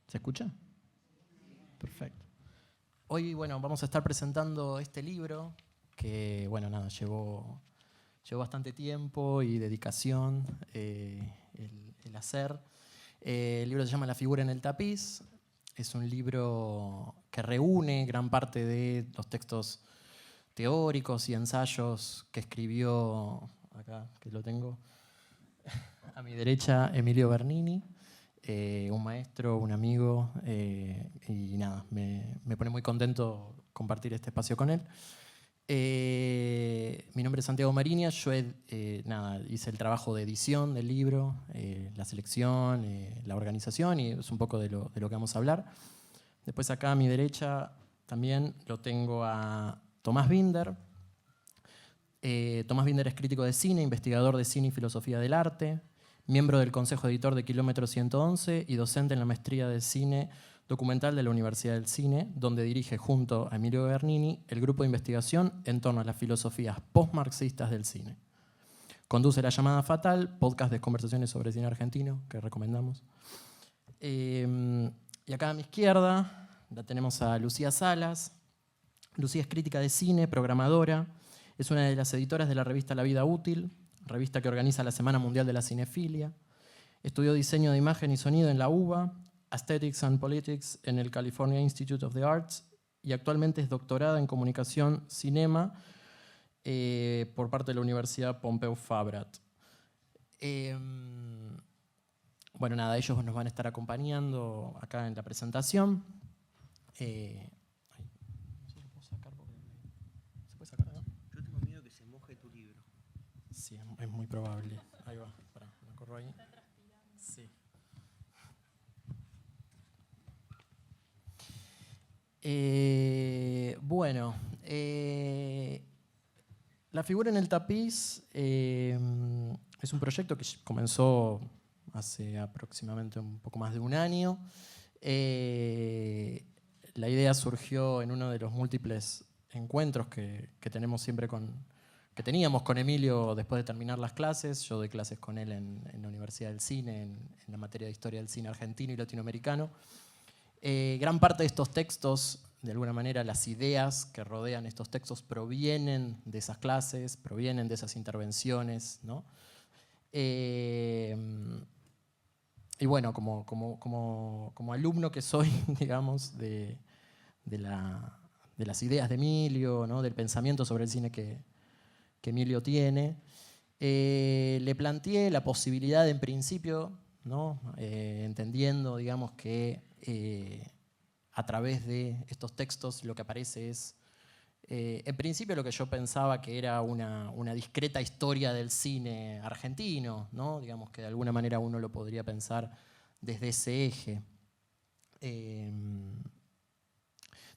¿Se escucha? Perfecto. Hoy, bueno, vamos a estar presentando este libro que, bueno, nada, llevó bastante tiempo y dedicación el hacer. El libro se llama La figura en el tapiz. Es un libro que reúne gran parte de los textos teóricos y ensayos que escribió, acá que lo tengo, a mi derecha, Emilio Bernini. Un maestro, un amigo, y nada, me pone muy contento compartir este espacio con él. Mi nombre es Santiago Marinia, yo hice el trabajo de edición del libro, la selección, la organización, y es un poco de lo que vamos a hablar. Después acá a mi derecha también lo tengo a Tomás Binder. Tomás Binder es crítico de cine, investigador de cine y filosofía del arte, miembro del Consejo Editor de Kilómetro 111 y docente en la maestría de cine documental de la Universidad del Cine, donde dirige junto a Emilio Bernini el grupo de investigación en torno a las filosofías postmarxistas del cine. Conduce La Llamada Fatal, podcast de conversaciones sobre cine argentino, que recomendamos. Y acá a mi izquierda la tenemos a Lucía Salas. Lucía es crítica de cine, programadora, es una de las editoras de la revista La Vida Útil, revista que organiza la Semana Mundial de la Cinefilia. Estudió diseño de imagen y sonido en la UBA, Aesthetics and Politics en el California Institute of the Arts y actualmente es doctorada en comunicación cinema por parte de la Universidad Pompeu Fabra. Bueno, nada, ellos nos van a estar acompañando acá en la presentación. ¿Se puede sacar acá? Yo tengo miedo que se moje tu libro. Sí, es muy probable. Ahí va, pará, me corro ahí. Sí. Bueno, La figura en el tapiz es un proyecto que comenzó hace aproximadamente un poco más de un año. La idea surgió en uno de los múltiples encuentros que teníamos con Emilio después de terminar las clases. Yo doy clases con él en la Universidad del Cine, en la materia de historia del cine argentino y latinoamericano. Gran parte de estos textos, de alguna manera las ideas que rodean estos textos provienen de esas clases, provienen de esas intervenciones, ¿no? Y bueno, como alumno que soy, digamos, de las ideas de Emilio, ¿no? Del pensamiento sobre el cine que Emilio tiene, le planteé la posibilidad, en principio, ¿no? Entendiendo, digamos, que a través de estos textos lo que aparece es, en principio, lo que yo pensaba que era una discreta historia del cine argentino, ¿no? Digamos que de alguna manera uno lo podría pensar desde ese eje.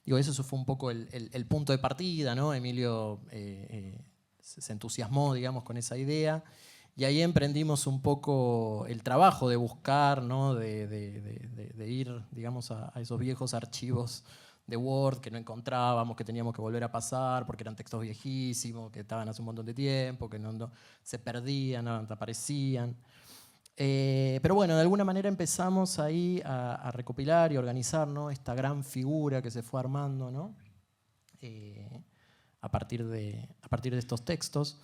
Eso fue un poco el punto de partida, ¿no? Emilio se entusiasmó, digamos, con esa idea. Y ahí emprendimos un poco el trabajo de buscar, ¿no? de ir, digamos, a esos viejos archivos de Word que no encontrábamos, que teníamos que volver a pasar porque eran textos viejísimos, que estaban hace un montón de tiempo, que no se perdían, no aparecían. Pero bueno, de alguna manera empezamos ahí a recopilar y organizar, ¿no? Esta gran figura que se fue armando, ¿no? A partir de estos textos.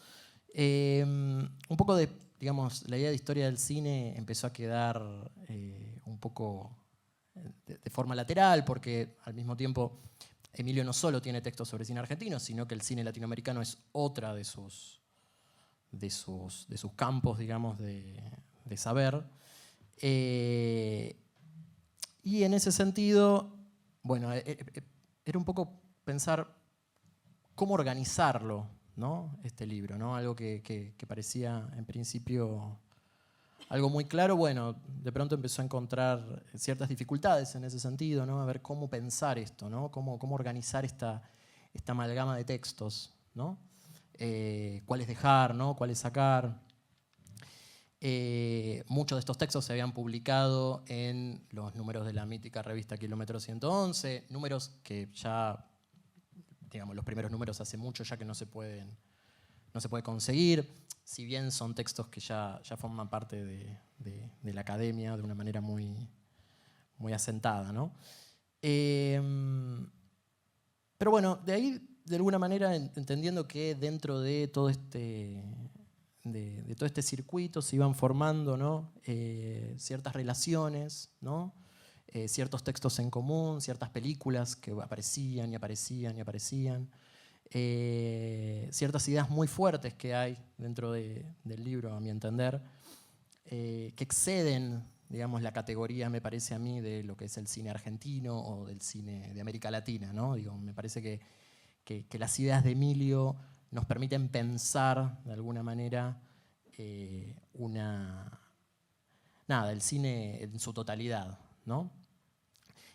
Un poco de, digamos, la idea de historia del cine empezó a quedar un poco de forma lateral, porque al mismo tiempo Emilio no solo tiene textos sobre cine argentino, sino que el cine latinoamericano es otra de sus campos, digamos, de saber. Y en ese sentido, bueno, era un poco pensar cómo organizarlo, ¿no? Este libro, ¿no? Algo que parecía en principio algo muy claro. Bueno, de pronto empezó a encontrar ciertas dificultades en ese sentido, ¿no? A ver cómo pensar esto, ¿no? Cómo organizar esta amalgama de textos, ¿no? Cuáles dejar, ¿no? Cuáles sacar. Muchos de estos textos se habían publicado en los números de la mítica revista Kilómetro 111, números que ya, digamos, los primeros números hace mucho ya que no se puede conseguir, si bien son textos que ya forman parte de la academia de una manera muy muy asentada, ¿no? Pero bueno, de ahí, de alguna manera, entendiendo que dentro de todo este, de todo este circuito se iban formando, ¿no? Ciertas relaciones, ¿no? Ciertos textos en común, ciertas películas que aparecían y aparecían y aparecían, ciertas ideas muy fuertes que hay dentro del libro, a mi entender, que exceden, digamos, la categoría, me parece a mí, de lo que es el cine argentino o del cine de América Latina, ¿no? Digo, me parece que las ideas de Emilio nos permiten pensar, de alguna manera, el cine en su totalidad, ¿no?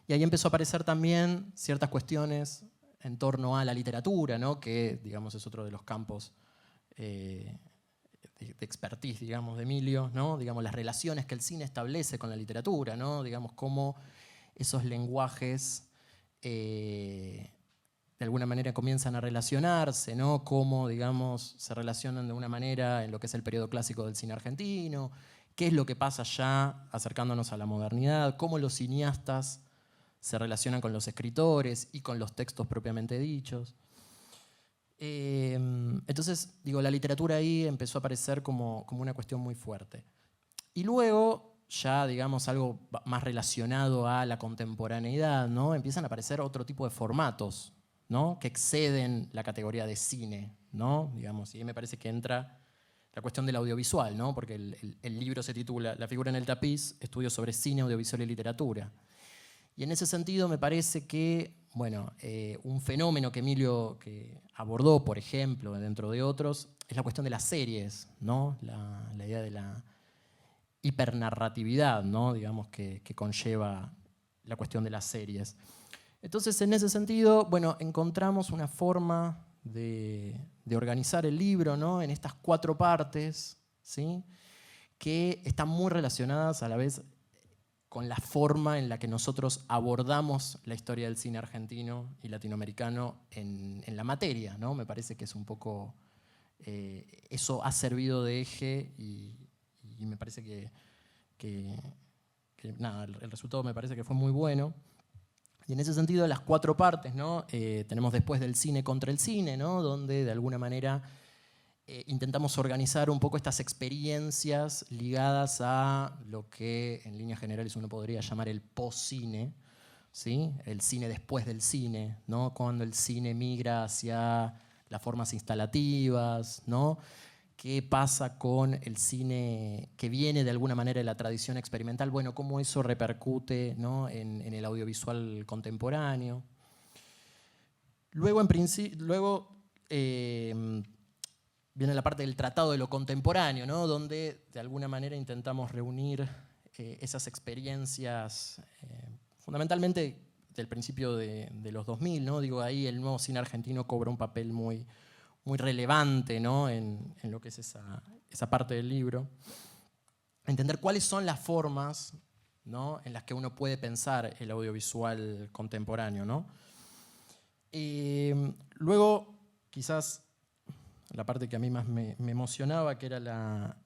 Y ahí empezó a aparecer también ciertas cuestiones en torno a la literatura, ¿no? Que, digamos, es otro de los campos de expertise, digamos, de Emilio, ¿no? Digamos, las relaciones que el cine establece con la literatura, ¿no? Digamos, cómo esos lenguajes de alguna manera comienzan a relacionarse, ¿no? Cómo, digamos, se relacionan de una manera en lo que es el periodo clásico del cine argentino, qué es lo que pasa ya acercándonos a la modernidad, cómo los cineastas se relacionan con los escritores y con los textos propiamente dichos. Entonces, digo, la literatura ahí empezó a aparecer como una cuestión muy fuerte. Y luego, ya digamos algo más relacionado a la contemporaneidad, ¿no? Empiezan a aparecer otro tipo de formatos, ¿no? Que exceden la categoría de cine, ¿no? Digamos, y ahí me parece que entra la cuestión del audiovisual, ¿no? Porque el libro se titula La figura en el tapiz, estudios sobre cine, audiovisual y literatura. Y en ese sentido me parece que, bueno, un fenómeno que Emilio que abordó, por ejemplo, dentro de otros, es la cuestión de las series, ¿no? La idea de la hipernarratividad, ¿no? Digamos, que conlleva la cuestión de las series. Entonces, en ese sentido, bueno, encontramos una forma de organizar el libro, ¿no? En estas 4 partes, ¿sí? Que están muy relacionadas a la vez con la forma en la que nosotros abordamos la historia del cine argentino y latinoamericano en la materia, ¿no? Me parece que es un poco... eso ha servido de eje y me parece que nada, el resultado me parece que fue muy bueno. Y en ese sentido, las 4 partes, ¿no? Tenemos después del cine contra el cine, ¿no? Donde de alguna manera intentamos organizar un poco estas experiencias ligadas a lo que en líneas generales uno podría llamar el post-cine, ¿sí? El cine después del cine, ¿no? Cuando el cine migra hacia las formas instalativas, ¿no? ¿Qué pasa con el cine que viene de alguna manera de la tradición experimental? Bueno, cómo eso repercute, ¿no? en el audiovisual contemporáneo. Luego, viene la parte del tratado de lo contemporáneo, ¿no? Donde de alguna manera intentamos reunir esas experiencias, fundamentalmente del principio de los 2000, ¿no? Digo, ahí el nuevo cine argentino cobra un papel muy relevante, ¿no? en lo que es esa parte del libro. Entender cuáles son las formas, ¿no? En las que uno puede pensar el audiovisual contemporáneo, ¿no? Luego, quizás la parte que a mí más me emocionaba, que era la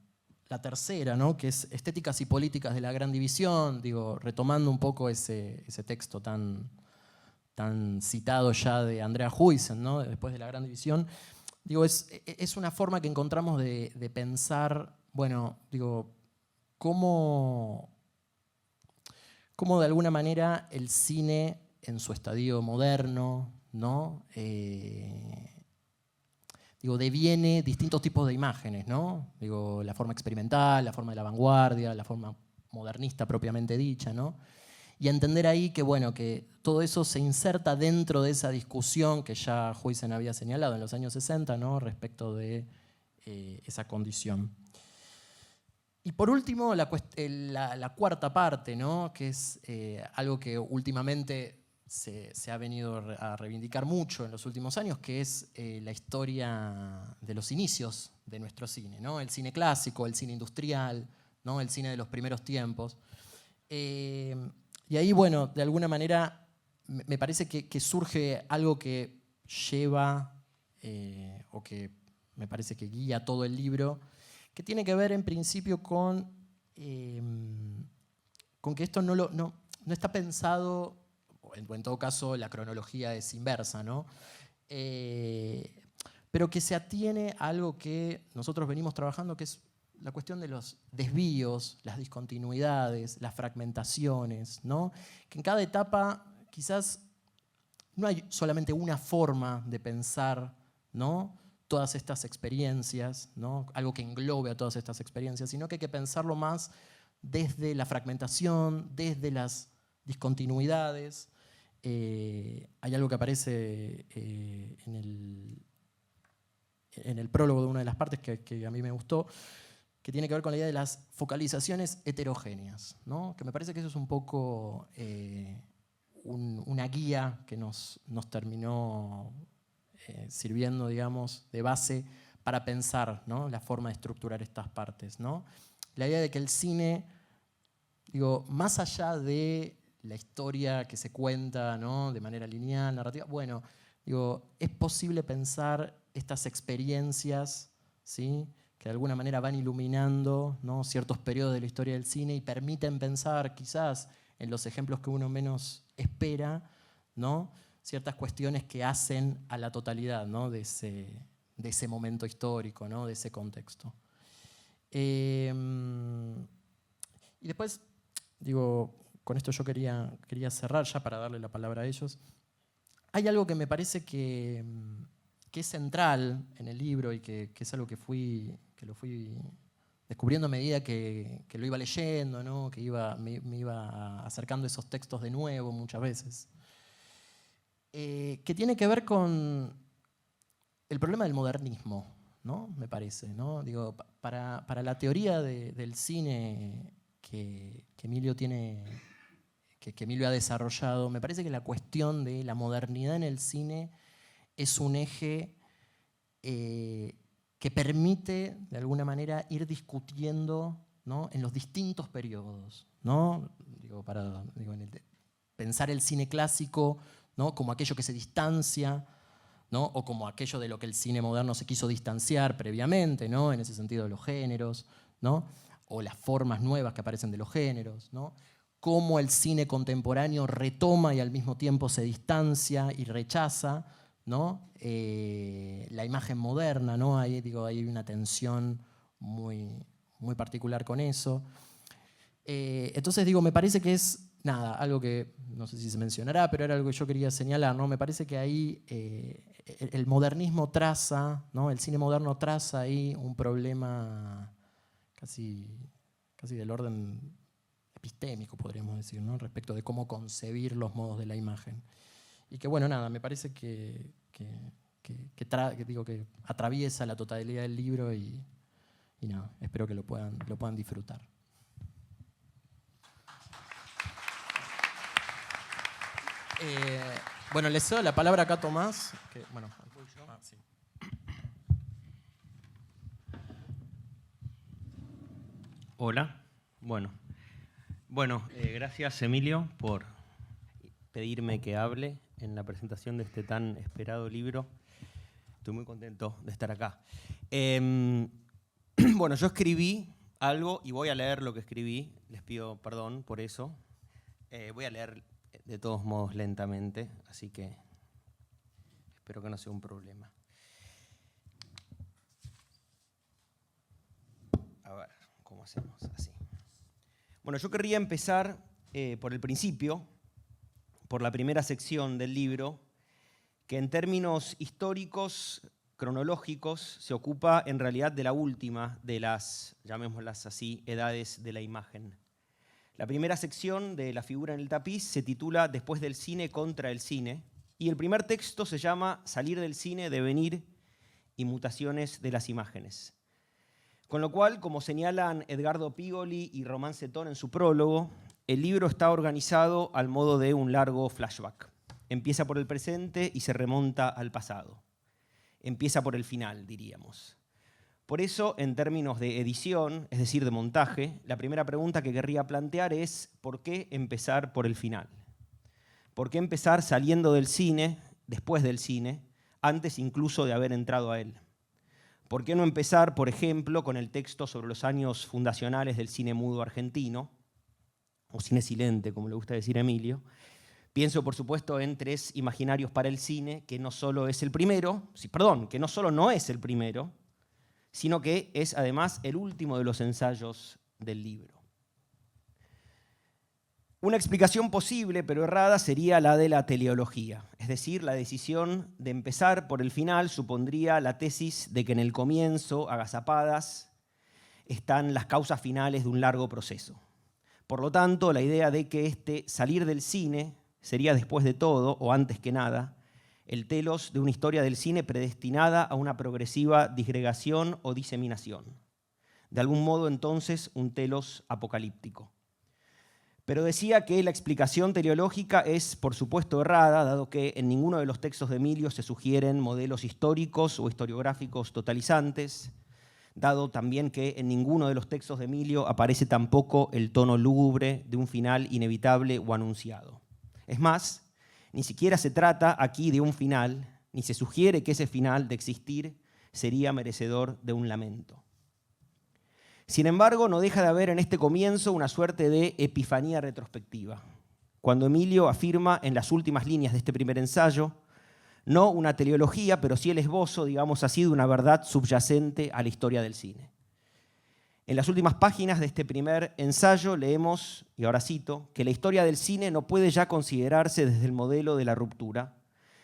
tercera, ¿no? Que es Estéticas y Políticas de la Gran División, digo, retomando un poco ese texto tan citado ya de Andrea Huizen, ¿no? Después de la Gran División. Digo, es una forma que encontramos de pensar, bueno, digo, cómo de alguna manera el cine en su estadio moderno, ¿no? Digo, deviene distintos tipos de imágenes, ¿no? Digo, la forma experimental, la forma de la vanguardia, la forma modernista propiamente dicha, ¿no? Y entender ahí que, bueno, que todo eso se inserta dentro de esa discusión que ya Huizen había señalado en los años 60, ¿no? Respecto de esa condición. Y por último, la 4ª parte, ¿no? Que es algo que últimamente se ha venido a reivindicar mucho en los últimos años, que es la historia de los inicios de nuestro cine, ¿no? El cine clásico, el cine industrial, ¿no? El cine de los primeros tiempos. Y ahí, bueno, de alguna manera me parece que surge algo que lleva, o que me parece que guía todo el libro, que tiene que ver en principio con que esto no no está pensado, o en todo caso la cronología es inversa, ¿no? Pero que se atiene a algo que nosotros venimos trabajando, que es la cuestión de los desvíos, las discontinuidades, las fragmentaciones, ¿no? Que en cada etapa quizás no hay solamente una forma de pensar, ¿no?, todas estas experiencias, ¿no?, algo que englobe a todas estas experiencias, sino que hay que pensarlo más desde la fragmentación, desde las discontinuidades. Hay algo que aparece en el prólogo de una de las partes que a mí me gustó, que tiene que ver con la idea de las focalizaciones heterogéneas, ¿no? Que me parece que eso es un poco una guía que nos terminó sirviendo, digamos, de base para pensar, ¿no?, la forma de estructurar estas partes, ¿no? La idea de que el cine, digo, más allá de la historia que se cuenta, ¿no?, de manera lineal, narrativa, bueno, digo, es posible pensar estas experiencias, ¿sí?, que de alguna manera van iluminando, ¿no?, ciertos periodos de la historia del cine y permiten pensar quizás en los ejemplos que uno menos espera, ¿no?, ciertas cuestiones que hacen a la totalidad, ¿no?, de ese momento histórico, ¿no?, de ese contexto. Y después, digo, con esto yo quería cerrar ya para darle la palabra a ellos. Hay algo que me parece que es central en el libro y que es algo que lo fui descubriendo a medida que lo iba leyendo, ¿no?, que me iba acercando a esos textos de nuevo muchas veces. Que tiene que ver con el problema del modernismo, ¿no?, me parece, ¿no? Digo, para la teoría del cine que Emilio ha desarrollado, me parece que la cuestión de la modernidad en el cine es un eje que permite, de alguna manera, ir discutiendo, ¿no?, en los distintos periodos, ¿no? Pensar el cine clásico, ¿no?, como aquello que se distancia, ¿no?, o como aquello de lo que el cine moderno se quiso distanciar previamente, ¿no?, en ese sentido de los géneros, ¿no?, o las formas nuevas que aparecen de los géneros, ¿no?, cómo el cine contemporáneo retoma y al mismo tiempo se distancia y rechaza, ¿no?, la imagen moderna, ¿no? Hay una tensión muy, muy particular con eso. Entonces, me parece que es algo que no sé si se mencionará, pero era algo que yo quería señalar, ¿no? Me parece que ahí el modernismo traza, ¿no?, el cine moderno traza ahí un problema casi del orden epistémico, podríamos decir, ¿no?, respecto de cómo concebir los modos de la imagen. Y que, bueno, me parece que atraviesa la totalidad del libro y espero que lo puedan disfrutar. Bueno, le cedo la palabra acá a Tomás. Sí. Hola. Bueno, gracias Emilio por pedirme que hable en la presentación de este tan esperado libro. Estoy muy contento de estar acá. Bueno, yo escribí algo y voy a leer lo que escribí. Les pido perdón por eso. Voy a leer de todos modos lentamente, así que espero que no sea un problema. A ver, ¿cómo hacemos? Así. Bueno, yo querría empezar por el principio, por la primera sección del libro, que en términos históricos, cronológicos, se ocupa en realidad de la última de las, llamémoslas así, edades de la imagen. La primera sección de La figura en el tapiz se titula Después del cine contra el cine, y el primer texto se llama Salir del cine, devenir y mutaciones de las imágenes. Con lo cual, como señalan Edgardo Pigoli y Román Cetón en su prólogo, el libro está organizado al modo de un largo flashback. Empieza por el presente y se remonta al pasado. Empieza por el final, diríamos. Por eso, en términos de edición, es decir, de montaje, la primera pregunta que querría plantear es ¿por qué empezar por el final? ¿Por qué empezar saliendo del cine, después del cine, antes incluso de haber entrado a él? ¿Por qué no empezar, por ejemplo, con el texto sobre los años fundacionales del cine mudo argentino? o cine silente, como le gusta decir a Emilio. Pienso, por supuesto, en Tres imaginarios para el cine, que no solo es el primero, que no solo no es el primero, sino que es además el último de los ensayos del libro. Una explicación posible, pero errada, sería la de la teleología, es decir, la decisión de empezar por el final supondría la tesis de que en el comienzo, agazapadas, están las causas finales de un largo proceso. Por lo tanto, la idea de que este salir del cine sería después de todo, o antes que nada, el telos de una historia del cine predestinada a una progresiva disgregación o diseminación. De algún modo, entonces, un telos apocalíptico. Pero decía que la explicación teleológica es, por supuesto, errada, dado que en ninguno de los textos de Emilio se sugieren modelos históricos o historiográficos totalizantes, dado también que en ninguno de los textos de Emilio aparece tampoco el tono lúgubre de un final inevitable o anunciado. Es más, ni siquiera se trata aquí de un final, ni se sugiere que ese final de existir sería merecedor de un lamento. Sin embargo, no deja de haber en este comienzo una suerte de epifanía retrospectiva, cuando Emilio afirma en las últimas líneas de este primer ensayo, no una teleología, pero sí el esbozo, digamos así, de una verdad subyacente a la historia del cine. En las últimas páginas de este primer ensayo leemos, y ahora cito, que la historia del cine no puede ya considerarse desde el modelo de la ruptura,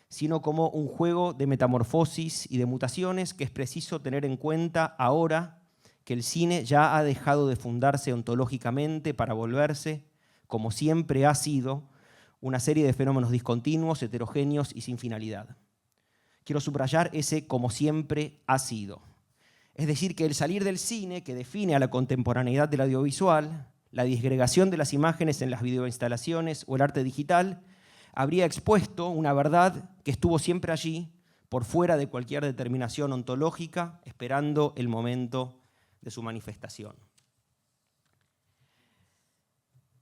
sino como un juego de metamorfosis y de mutaciones que es preciso tener en cuenta ahora que el cine ya ha dejado de fundarse ontológicamente para volverse, como siempre ha sido, una serie de fenómenos discontinuos, heterogéneos y sin finalidad. Quiero subrayar ese como siempre ha sido. Es decir, que el salir del cine, que define a la contemporaneidad del audiovisual, la disgregación de las imágenes en las videoinstalaciones o el arte digital, habría expuesto una verdad que estuvo siempre allí, por fuera de cualquier determinación ontológica, esperando el momento de su manifestación.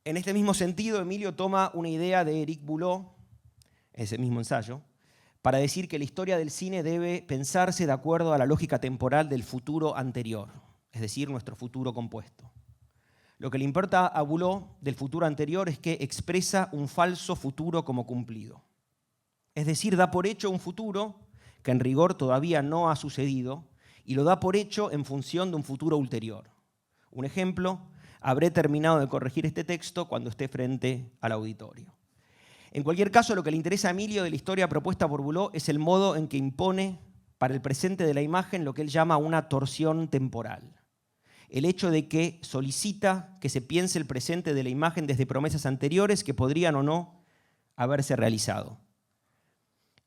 En este mismo sentido, Emilio toma una idea de Éric Boulleau, ese mismo ensayo, para decir que la historia del cine debe pensarse de acuerdo a la lógica temporal del futuro anterior, es decir, nuestro futuro compuesto. Lo que le importa a Boulleau del futuro anterior es que expresa un falso futuro como cumplido. Es decir, da por hecho un futuro que en rigor todavía no ha sucedido y lo da por hecho en función de un futuro ulterior. Un ejemplo, habré terminado de corregir este texto cuando esté frente al auditorio. En cualquier caso, lo que le interesa a Emilio de la historia propuesta por Boulleau es el modo en que impone para el presente de la imagen lo que él llama una torsión temporal. El hecho de que solicita que se piense el presente de la imagen desde promesas anteriores que podrían o no haberse realizado.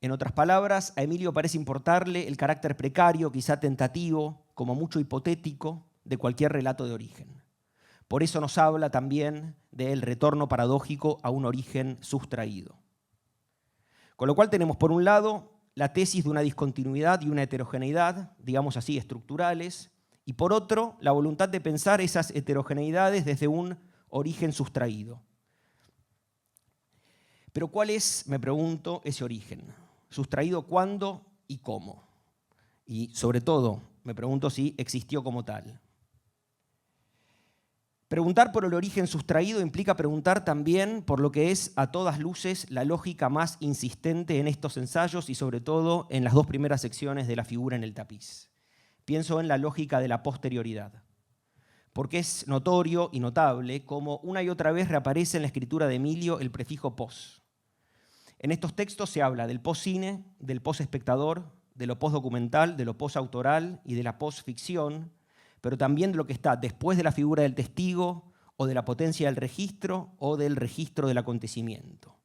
En otras palabras, a Emilio parece importarle el carácter precario, quizá tentativo, como mucho hipotético, de cualquier relato de origen. Por eso nos habla también del retorno paradójico a un origen sustraído. Con lo cual tenemos, por un lado, la tesis de una discontinuidad y una heterogeneidad, digamos así, estructurales, y por otro, la voluntad de pensar esas heterogeneidades desde un origen sustraído. Pero ¿cuál es, me pregunto, ese origen? ¿Sustraído cuándo y cómo? Y sobre todo, me pregunto si existió como tal. Preguntar por el origen sustraído implica preguntar también por lo que es a todas luces la lógica más insistente en estos ensayos y sobre todo en las dos primeras secciones de la figura en el tapiz. Pienso en la lógica de la posterioridad, porque es notorio y notable cómo una y otra vez reaparece en la escritura de Emilio el prefijo pos. En estos textos se habla del poscine, del posespectador, de lo posdocumental, de lo posautoral y de la posficción, pero también de lo que está después de la figura del testigo o de la potencia del registro o del registro del acontecimiento.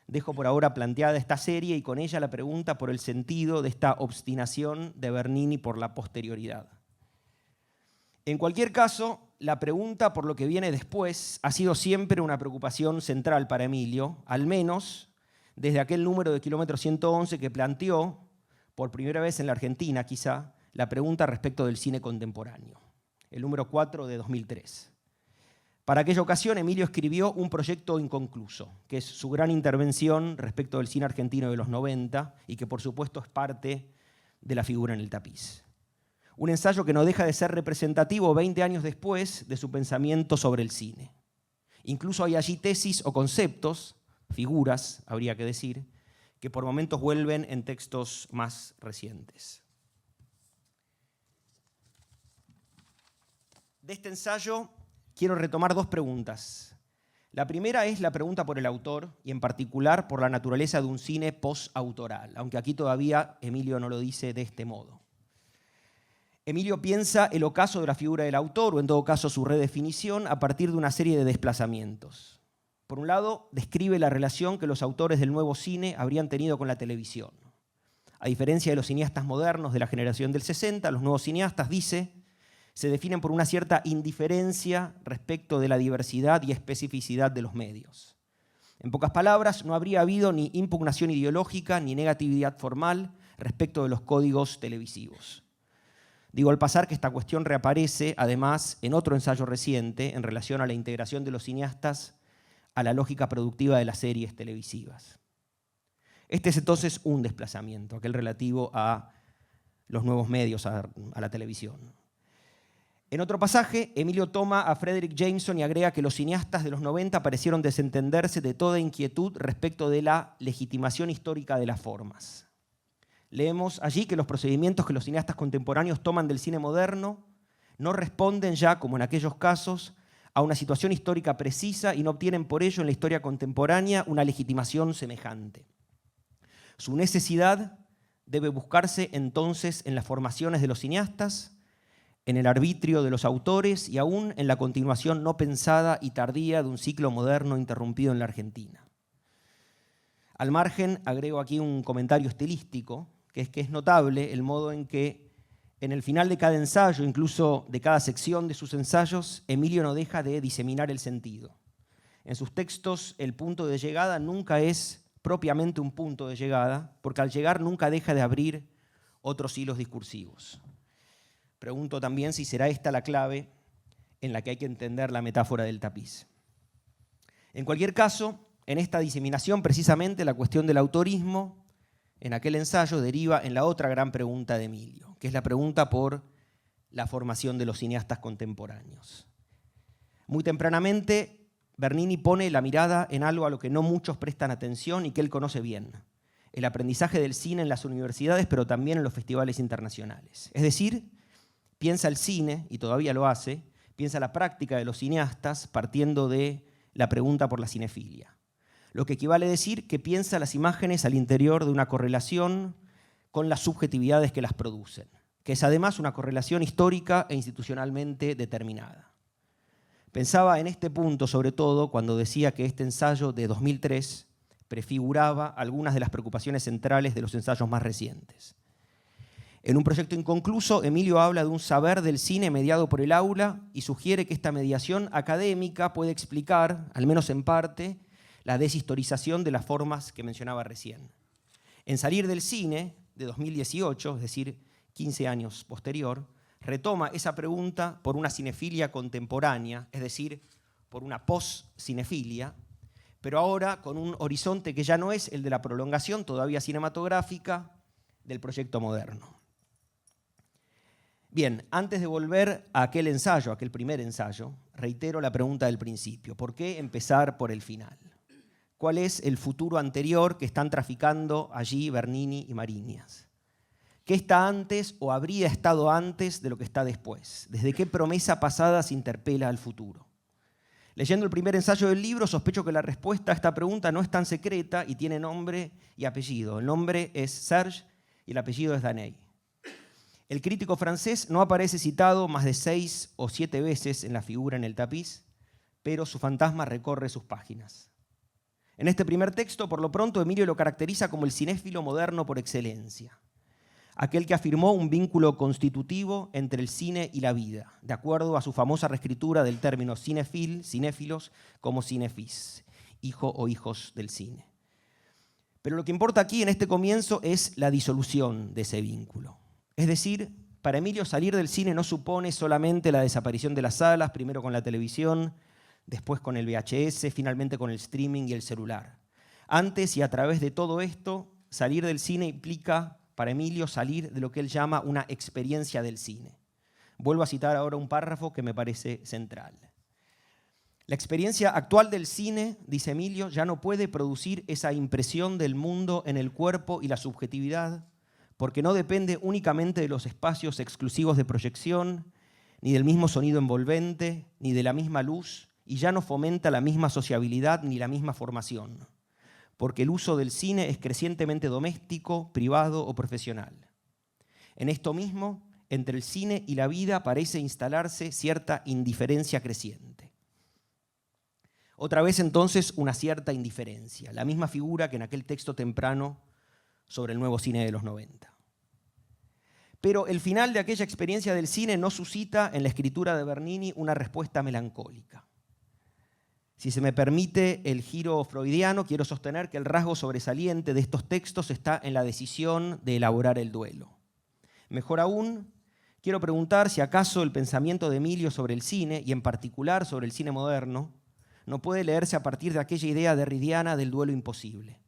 Dejo por ahora planteada esta serie y con ella la pregunta por el sentido de esta obstinación de Bernini por la posterioridad. En cualquier caso, la pregunta por lo que viene después ha sido siempre una preocupación central para Emilio, al menos desde aquel número de Kilómetro 111 que planteó, por primera vez en la Argentina quizá, la pregunta respecto del cine contemporáneo, el número 4 de 2003. Para aquella ocasión, Emilio escribió un proyecto inconcluso, que es su gran intervención respecto del cine argentino de los 90 y que por supuesto es parte de la figura en el tapiz. Un ensayo que no deja de ser representativo 20 años después de su pensamiento sobre el cine. Incluso hay allí tesis o conceptos, figuras, habría que decir, que por momentos vuelven en textos más recientes. De este ensayo quiero retomar dos preguntas. La primera es la pregunta por el autor y en particular por la naturaleza de un cine post-autoral, aunque aquí todavía Emilio no lo dice de este modo. Emilio piensa el ocaso de la figura del autor, o en todo caso su redefinición, a partir de una serie de desplazamientos. Por un lado, describe la relación que los autores del nuevo cine habrían tenido con la televisión. A diferencia de los cineastas modernos de la generación del 60, los nuevos cineastas, dice, se definen por una cierta indiferencia respecto de la diversidad y especificidad de los medios. En pocas palabras, no habría habido ni impugnación ideológica ni negatividad formal respecto de los códigos televisivos. Digo al pasar que esta cuestión reaparece, además, en otro ensayo reciente en relación a la integración de los cineastas a la lógica productiva de las series televisivas. Este es entonces un desplazamiento, aquel relativo a los nuevos medios, a la televisión. En otro pasaje, Emilio toma a Fredric Jameson y agrega que los cineastas de los 90 parecieron desentenderse de toda inquietud respecto de la legitimación histórica de las formas. Leemos allí que los procedimientos que los cineastas contemporáneos toman del cine moderno no responden ya, como en aquellos casos, a una situación histórica precisa y no obtienen por ello en la historia contemporánea una legitimación semejante. Su necesidad debe buscarse entonces en las formaciones de los cineastas, en el arbitrio de los autores y aún en la continuación no pensada y tardía de un ciclo moderno interrumpido en la Argentina. Al margen, agrego aquí un comentario estilístico, que es notable el modo en que en el final de cada ensayo, incluso de cada sección de sus ensayos, Emilio no deja de diseminar el sentido. En sus textos, el punto de llegada nunca es propiamente un punto de llegada, porque al llegar nunca deja de abrir otros hilos discursivos. Pregunto también si será esta la clave en la que hay que entender la metáfora del tapiz. En cualquier caso, en esta diseminación, precisamente la cuestión del autorismo, en aquel ensayo, deriva en la otra gran pregunta de Emilio, que es la pregunta por la formación de los cineastas contemporáneos. Muy tempranamente, Bernini pone la mirada en algo a lo que no muchos prestan atención y que él conoce bien: el aprendizaje del cine en las universidades, pero también en los festivales internacionales. Es decir, piensa el cine, y todavía lo hace, piensa la práctica de los cineastas partiendo de la pregunta por la cinefilia. Lo que equivale a decir que piensa las imágenes al interior de una correlación con las subjetividades que las producen, que es además una correlación histórica e institucionalmente determinada. Pensaba en este punto sobre todo cuando decía que este ensayo de 2003 prefiguraba algunas de las preocupaciones centrales de los ensayos más recientes. En un proyecto inconcluso, Emilio habla de un saber del cine mediado por el aula y sugiere que esta mediación académica puede explicar, al menos en parte, la deshistorización de las formas que mencionaba recién. En Salir del cine, de 2018, es decir, 15 años posterior, retoma esa pregunta por una cinefilia contemporánea, es decir, por una post-cinefilia, pero ahora con un horizonte que ya no es el de la prolongación todavía cinematográfica del proyecto moderno. Bien, antes de volver a aquel ensayo, aquel primer ensayo, reitero la pregunta del principio: ¿por qué empezar por el final? ¿Cuál es el futuro anterior que están traficando allí Bernini y Mariñas? ¿Qué está antes o habría estado antes de lo que está después? ¿Desde qué promesa pasada se interpela al futuro? Leyendo el primer ensayo del libro, sospecho que la respuesta a esta pregunta no es tan secreta y tiene nombre y apellido. El nombre es Serge y el apellido es Daney. El crítico francés no aparece citado más de 6 o 7 veces en la figura en el tapiz, pero su fantasma recorre sus páginas. En este primer texto, por lo pronto, Emilio lo caracteriza como el cinéfilo moderno por excelencia, aquel que afirmó un vínculo constitutivo entre el cine y la vida, de acuerdo a su famosa reescritura del término cinefil, cinéfilos, como cinefis, hijo o hijos del cine. Pero lo que importa aquí en este comienzo es la disolución de ese vínculo. Es decir, para Emilio salir del cine no supone solamente la desaparición de las salas, primero con la televisión, después con el VHS, finalmente con el streaming y el celular. Antes y a través de todo esto, salir del cine implica, para Emilio, salir de lo que él llama una experiencia del cine. Vuelvo a citar ahora un párrafo que me parece central. La experiencia actual del cine, dice Emilio, ya no puede producir esa impresión del mundo en el cuerpo y la subjetividad, porque no depende únicamente de los espacios exclusivos de proyección, ni del mismo sonido envolvente, ni de la misma luz, y ya no fomenta la misma sociabilidad ni la misma formación, porque el uso del cine es crecientemente doméstico, privado o profesional. En esto mismo, entre el cine y la vida parece instalarse cierta indiferencia creciente. Otra vez entonces una cierta indiferencia, la misma figura que en aquel texto temprano sobre el nuevo cine de los 90. Pero el final de aquella experiencia del cine no suscita en la escritura de Bernini una respuesta melancólica. Si se me permite el giro freudiano, quiero sostener que el rasgo sobresaliente de estos textos está en la decisión de elaborar el duelo. Mejor aún, quiero preguntar si acaso el pensamiento de Emilio sobre el cine, y en particular sobre el cine moderno, no puede leerse a partir de aquella idea derridiana del duelo imposible.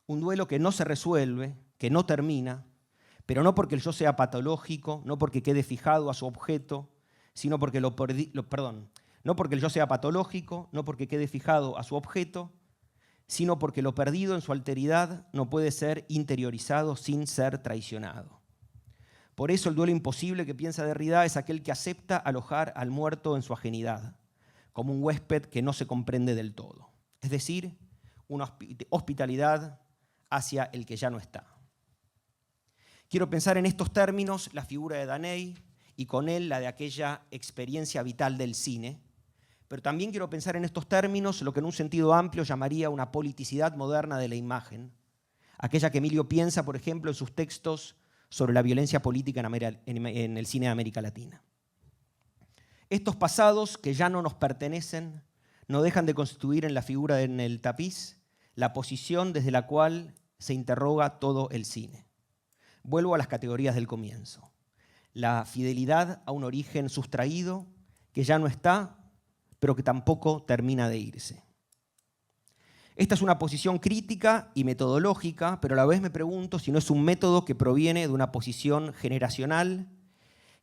Un duelo que no se resuelve, que no termina, pero no porque el yo sea patológico, no porque quede fijado a su objeto, sino porque no porque el yo sea patológico, no porque quede fijado a su objeto, sino porque lo perdido en su alteridad no puede ser interiorizado sin ser traicionado. Por eso el duelo imposible que piensa Derrida es aquel que acepta alojar al muerto en su ajenidad, como un huésped que no se comprende del todo. Es decir, una hospitalidad hacia el que ya no está. Quiero pensar en estos términos la figura de Daney y con él la de aquella experiencia vital del cine, pero también quiero pensar en estos términos lo que en un sentido amplio llamaría una politicidad moderna de la imagen, aquella que Emilio piensa, por ejemplo, en sus textos sobre la violencia política en el cine de América Latina. Estos pasados que ya no nos pertenecen no dejan de constituir en la figura en el tapiz la posición desde la cual se interroga todo el cine. Vuelvo a las categorías del comienzo. La fidelidad a un origen sustraído que ya no está, pero que tampoco termina de irse. Esta es una posición crítica y metodológica, pero a la vez me pregunto si no es un método que proviene de una posición generacional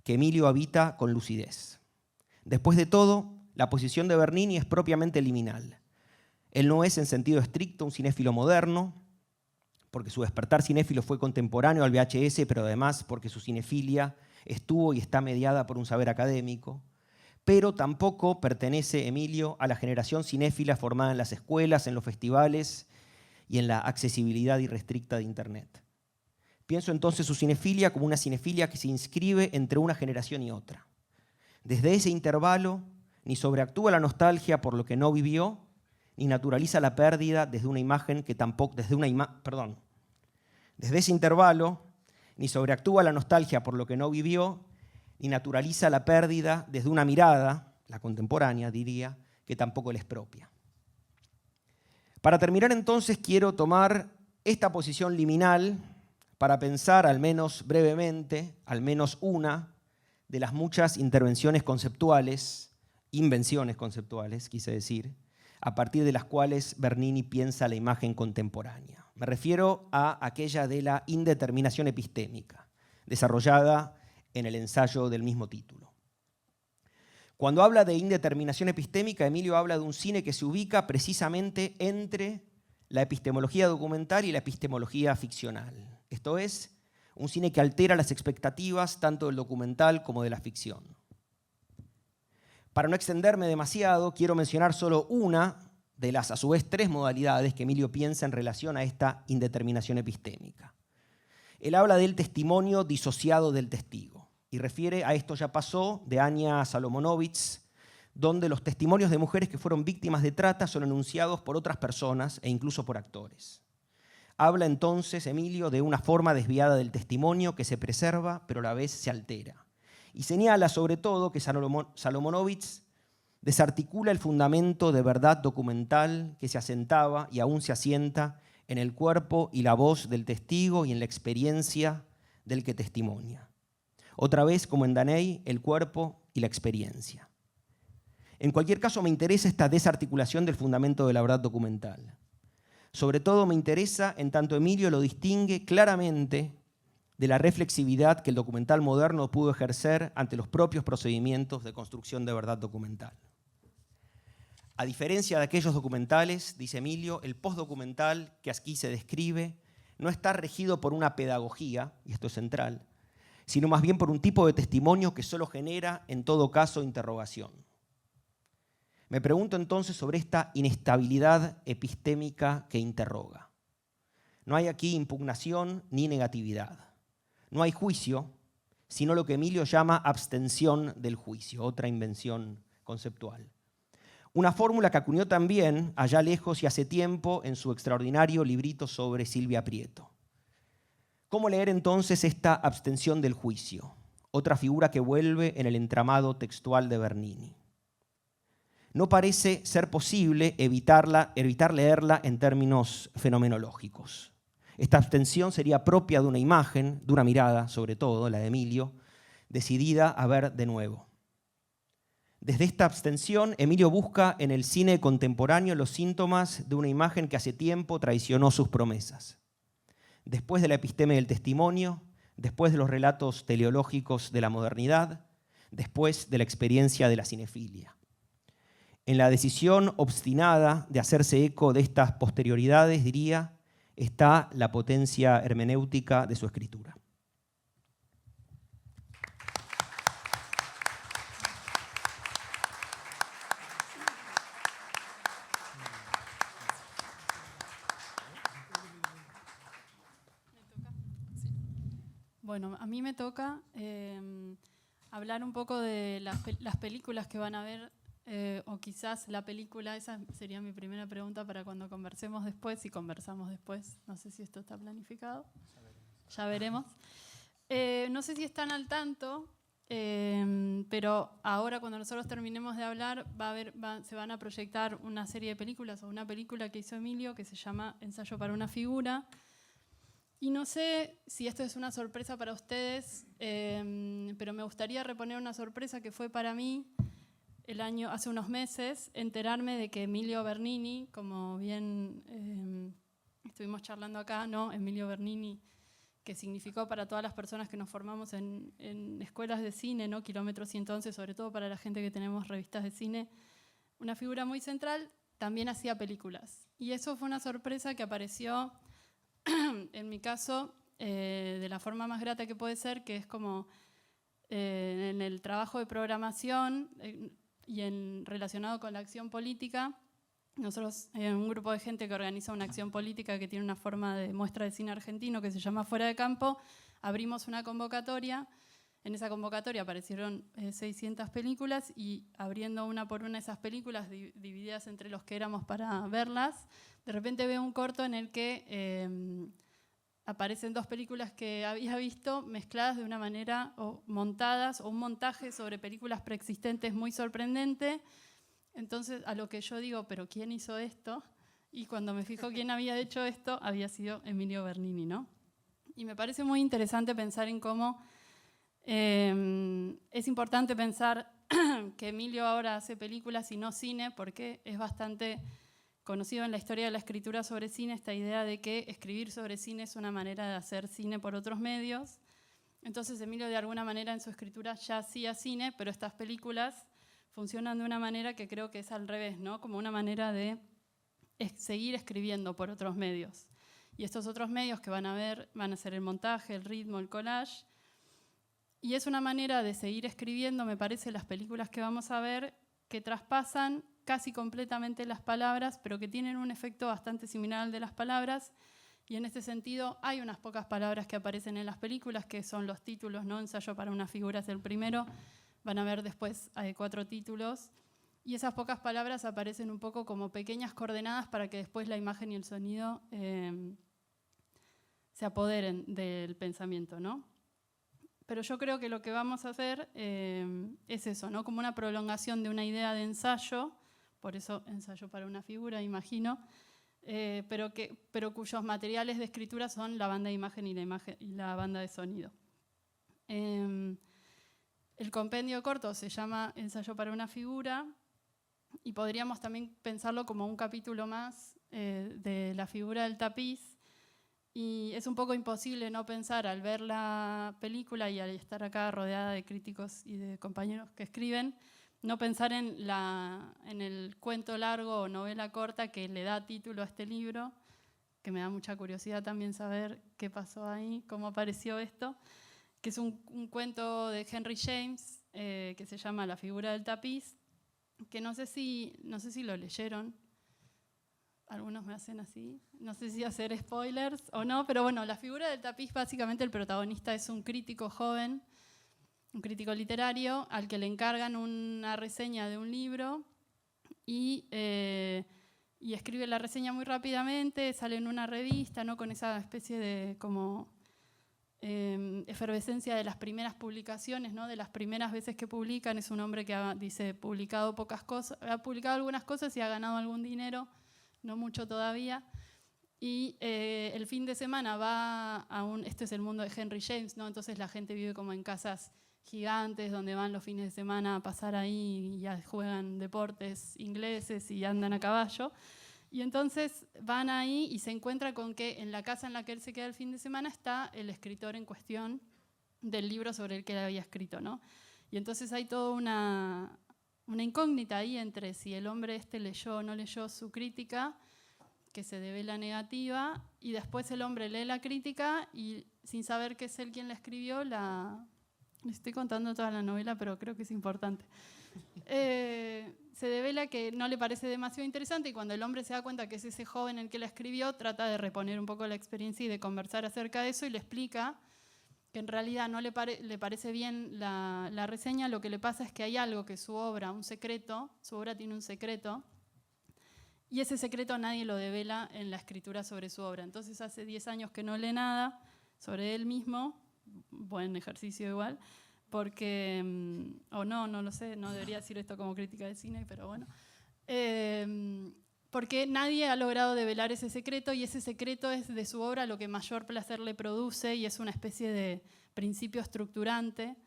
que Emilio habita con lucidez. Después de todo, la posición de Bernini es propiamente liminal. Él no es en sentido estricto un cinéfilo moderno, porque su despertar cinéfilo fue contemporáneo al VHS, pero además porque su cinefilia estuvo y está mediada por un saber académico. Pero tampoco pertenece Emilio a la generación cinéfila formada en las escuelas, en los festivales y en la accesibilidad irrestricta de Internet. Pienso entonces su cinefilia como una cinefilia que se inscribe entre una generación y otra. Desde ese intervalo, ni sobreactúa la nostalgia por lo que no vivió, ni naturaliza la pérdida desde una imagen que tampoco, Desde ese intervalo, ni sobreactúa la nostalgia por lo que no vivió, ni naturaliza la pérdida desde una mirada, la contemporánea diría, que tampoco le es propia. Para terminar entonces quiero tomar esta posición liminal para pensar, al menos brevemente, al menos una de las muchas intervenciones conceptuales, invenciones conceptuales, quise decir, a partir de las cuales Bernini piensa la imagen contemporánea. Me refiero a aquella de la indeterminación epistémica, desarrollada en el ensayo del mismo título. Cuando habla de indeterminación epistémica, Emilio habla de un cine que se ubica precisamente entre la epistemología documental y la epistemología ficcional. Esto es, un cine que altera las expectativas tanto del documental como de la ficción. Para no extenderme demasiado, quiero mencionar solo una de las, a su vez, tres modalidades que Emilio piensa en relación a esta indeterminación epistémica. Él habla del testimonio disociado del testigo y refiere a esto ya pasó de Anya Salomonovitz, donde los testimonios de mujeres que fueron víctimas de trata son enunciados por otras personas e incluso por actores. Habla entonces Emilio de una forma desviada del testimonio que se preserva pero a la vez se altera. Y señala sobre todo que Salomonovitz desarticula el fundamento de verdad documental que se asentaba y aún se asienta en el cuerpo y la voz del testigo y en la experiencia del que testimonia. Otra vez, como en Daney, el cuerpo y la experiencia. En cualquier caso, me interesa esta desarticulación del fundamento de la verdad documental. Sobre todo me interesa en tanto Emilio lo distingue claramente de la reflexividad que el documental moderno pudo ejercer ante los propios procedimientos de construcción de verdad documental. A diferencia de aquellos documentales, dice Emilio, el postdocumental que aquí se describe no está regido por una pedagogía, y esto es central, sino más bien por un tipo de testimonio que solo genera, en todo caso, interrogación. Me pregunto entonces sobre esta inestabilidad epistémica que interroga. No hay aquí impugnación ni negatividad. No hay juicio, sino lo que Emilio llama abstención del juicio, otra invención conceptual. Una fórmula que acuñó también, allá lejos y hace tiempo, en su extraordinario librito sobre Silvia Prieto. ¿Cómo leer entonces esta abstención del juicio? Otra figura que vuelve en el entramado textual de Bernini. No parece ser posible evitar leerla en términos fenomenológicos. Esta abstención sería propia de una imagen, de una mirada, sobre todo, la de Emilio, decidida a ver de nuevo. Desde esta abstención, Emilio busca en el cine contemporáneo los síntomas de una imagen que hace tiempo traicionó sus promesas. Después de la episteme del testimonio, después de los relatos teleológicos de la modernidad, después de la experiencia de la cinefilia. En la decisión obstinada de hacerse eco de estas posterioridades, diría, está la potencia hermenéutica de su escritura. Bueno, a mí me toca hablar un poco de las películas que van a ver, o quizás la película, esa sería mi primera pregunta para cuando conversemos después, si conversamos después. No sé si esto está planificado. Ya veremos. No sé si están al tanto, pero ahora cuando nosotros terminemos de hablar se van a proyectar una serie de películas o una película que hizo Emilio que se llama Ensayo para una figura. Y no sé si esto es una sorpresa para ustedes, pero me gustaría reponer una sorpresa que fue para mí hace unos meses, enterarme de que Emilio Bernini, como bien estuvimos charlando acá, ¿no? Emilio Bernini, que significó para todas las personas que nos formamos en escuelas de cine, ¿no? Kilómetro 111, sobre todo para la gente que tenemos revistas de cine, una figura muy central, también hacía películas. Y eso fue una sorpresa que apareció en mi caso, de la forma más grata que puede ser, que es como en el trabajo de programación y relacionado con la acción política. Nosotros, un grupo de gente que organiza una acción política que tiene una forma de muestra de cine argentino que se llama Fuera de Campo, abrimos una convocatoria. En esa convocatoria aparecieron 600 películas y abriendo una por una esas películas, divididas entre los que éramos para verlas, de repente veo un corto en el que aparecen dos películas que había visto mezcladas de una manera, o montadas, o un montaje sobre películas preexistentes muy sorprendente. Entonces, a lo que yo digo, ¿pero quién hizo esto? Y cuando me fijo quién había hecho esto, había sido Emilio Bernini, ¿no? Y me parece muy interesante pensar en cómo es importante pensar que Emilio ahora hace películas y no cine, porque es bastante conocido en la historia de la escritura sobre cine esta idea de que escribir sobre cine es una manera de hacer cine por otros medios. Entonces Emilio de alguna manera en su escritura ya hacía cine, pero estas películas funcionan de una manera que creo que es al revés, ¿no? Como una manera de seguir escribiendo por otros medios. Y estos otros medios que van a ser el montaje, el ritmo, el collage. Y es una manera de seguir escribiendo, me parece, las películas que vamos a ver, que traspasan casi completamente las palabras, pero que tienen un efecto bastante similar al de las palabras. Y en este sentido hay unas pocas palabras que aparecen en las películas, que son los títulos, ¿no? Ensayo para una figura es el primero. Van a ver después 4 títulos. Y esas pocas palabras aparecen un poco como pequeñas coordenadas para que después la imagen y el sonido se apoderen del pensamiento, ¿no? Pero yo creo que lo que vamos a hacer es eso, ¿no? Como una prolongación de una idea de ensayo, por eso ensayo para una figura, imagino, pero cuyos materiales de escritura son la banda de imagen y la banda de sonido. El compendio corto se llama Ensayo para una figura y podríamos también pensarlo como un capítulo más de la figura del tapiz. Y es un poco imposible no pensar al ver la película y al estar acá rodeada de críticos y de compañeros que escriben, no pensar en el cuento largo o novela corta que le da título a este libro, que me da mucha curiosidad también saber qué pasó ahí, cómo apareció esto, que es un cuento de Henry James que se llama La figura del tapiz, que no sé si lo leyeron. Algunos me hacen así, no sé si hacer spoilers o no, pero bueno, La figura del tapiz, básicamente el protagonista es un crítico joven, un crítico literario, al que le encargan una reseña de un libro y escribe la reseña muy rápidamente, sale en una revista, ¿no? Con esa especie de como efervescencia de las primeras publicaciones, ¿no? De las primeras veces que publican. Es un hombre que ha publicado pocas cosas, ha publicado algunas cosas y ha ganado algún dinero, no mucho todavía. Y el fin de semana va a este es el mundo de Henry James, ¿no? Entonces la gente vive como en casas gigantes donde van los fines de semana a pasar ahí y ya juegan deportes ingleses y andan a caballo. Y entonces van ahí y se encuentra con que en la casa en la que él se queda el fin de semana está el escritor en cuestión del libro sobre el que él había escrito, ¿no? Y entonces hay toda una incógnita ahí entre si el hombre leyó o no leyó su crítica, que se devela negativa, y después el hombre lee la crítica y sin saber que es él quien la escribió, les estoy contando toda la novela, pero creo que es importante. Se devela que no le parece demasiado interesante y cuando el hombre se da cuenta que es ese joven el que la escribió, trata de reponer un poco la experiencia y de conversar acerca de eso y le explica que en realidad no le parece bien la reseña. Lo que le pasa es que hay algo que su obra tiene un secreto y ese secreto nadie lo devela en la escritura sobre su obra. Entonces hace 10 años que no lee nada sobre él mismo, buen ejercicio igual, porque, no lo sé, no debería decir esto como crítica de cine, pero bueno, porque nadie ha logrado develar ese secreto y ese secreto es de su obra lo que mayor placer le produce y es una especie de principio estructurante.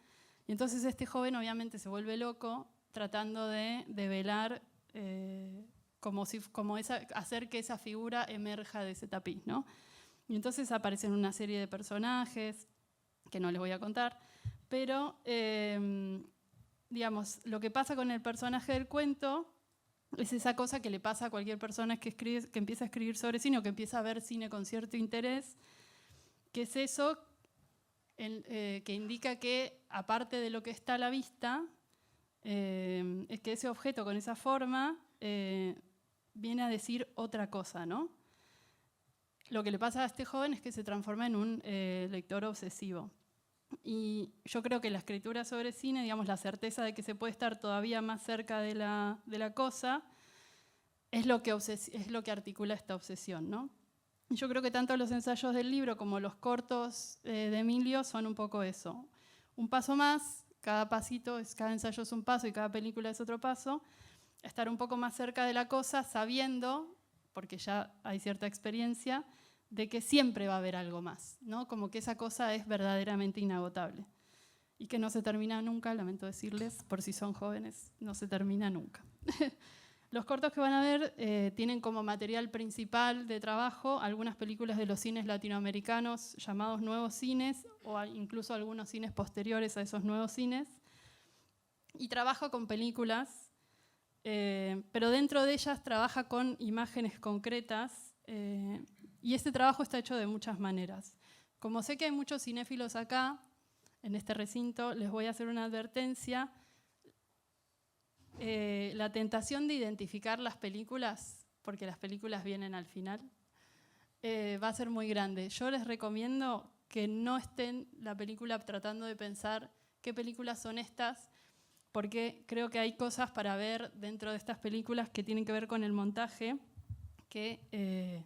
Y entonces este joven obviamente se vuelve loco tratando de develar, hacer que esa figura emerja de ese tapiz, ¿no? Y entonces aparecen una serie de personajes que no les voy a contar, pero digamos, lo que pasa con el personaje del cuento es esa cosa que le pasa a cualquier persona que empieza a escribir sobre cine o que empieza a ver cine con cierto interés, que es eso que indica que, aparte de lo que está a la vista, es que ese objeto con esa forma viene a decir otra cosa, ¿no? Lo que le pasa a este joven es que se transforma en un lector obsesivo. Y yo creo que la escritura sobre cine, digamos, la certeza de que se puede estar todavía más cerca de la cosa, es lo que articula esta obsesión, ¿no? Y yo creo que tanto los ensayos del libro como los cortos de Emilio son un poco eso. Un paso más, cada ensayo es un paso y cada película es otro paso, estar un poco más cerca de la cosa sabiendo, porque ya hay cierta experiencia, de que siempre va a haber algo más, ¿no? Como que esa cosa es verdaderamente inagotable y que no se termina nunca, lamento decirles, por si son jóvenes, no se termina nunca. Los cortos que van a ver tienen como material principal de trabajo algunas películas de los cines latinoamericanos llamados nuevos cines o incluso algunos cines posteriores a esos nuevos cines, y trabaja con películas, pero dentro de ellas trabaja con imágenes concretas. Y este trabajo está hecho de muchas maneras. Como sé que hay muchos cinéfilos acá, en este recinto, les voy a hacer una advertencia. La tentación de identificar las películas, porque las películas vienen al final, va a ser muy grande. Yo les recomiendo que no estén la película tratando de pensar qué películas son estas, porque creo que hay cosas para ver dentro de estas películas que tienen que ver con el montaje, que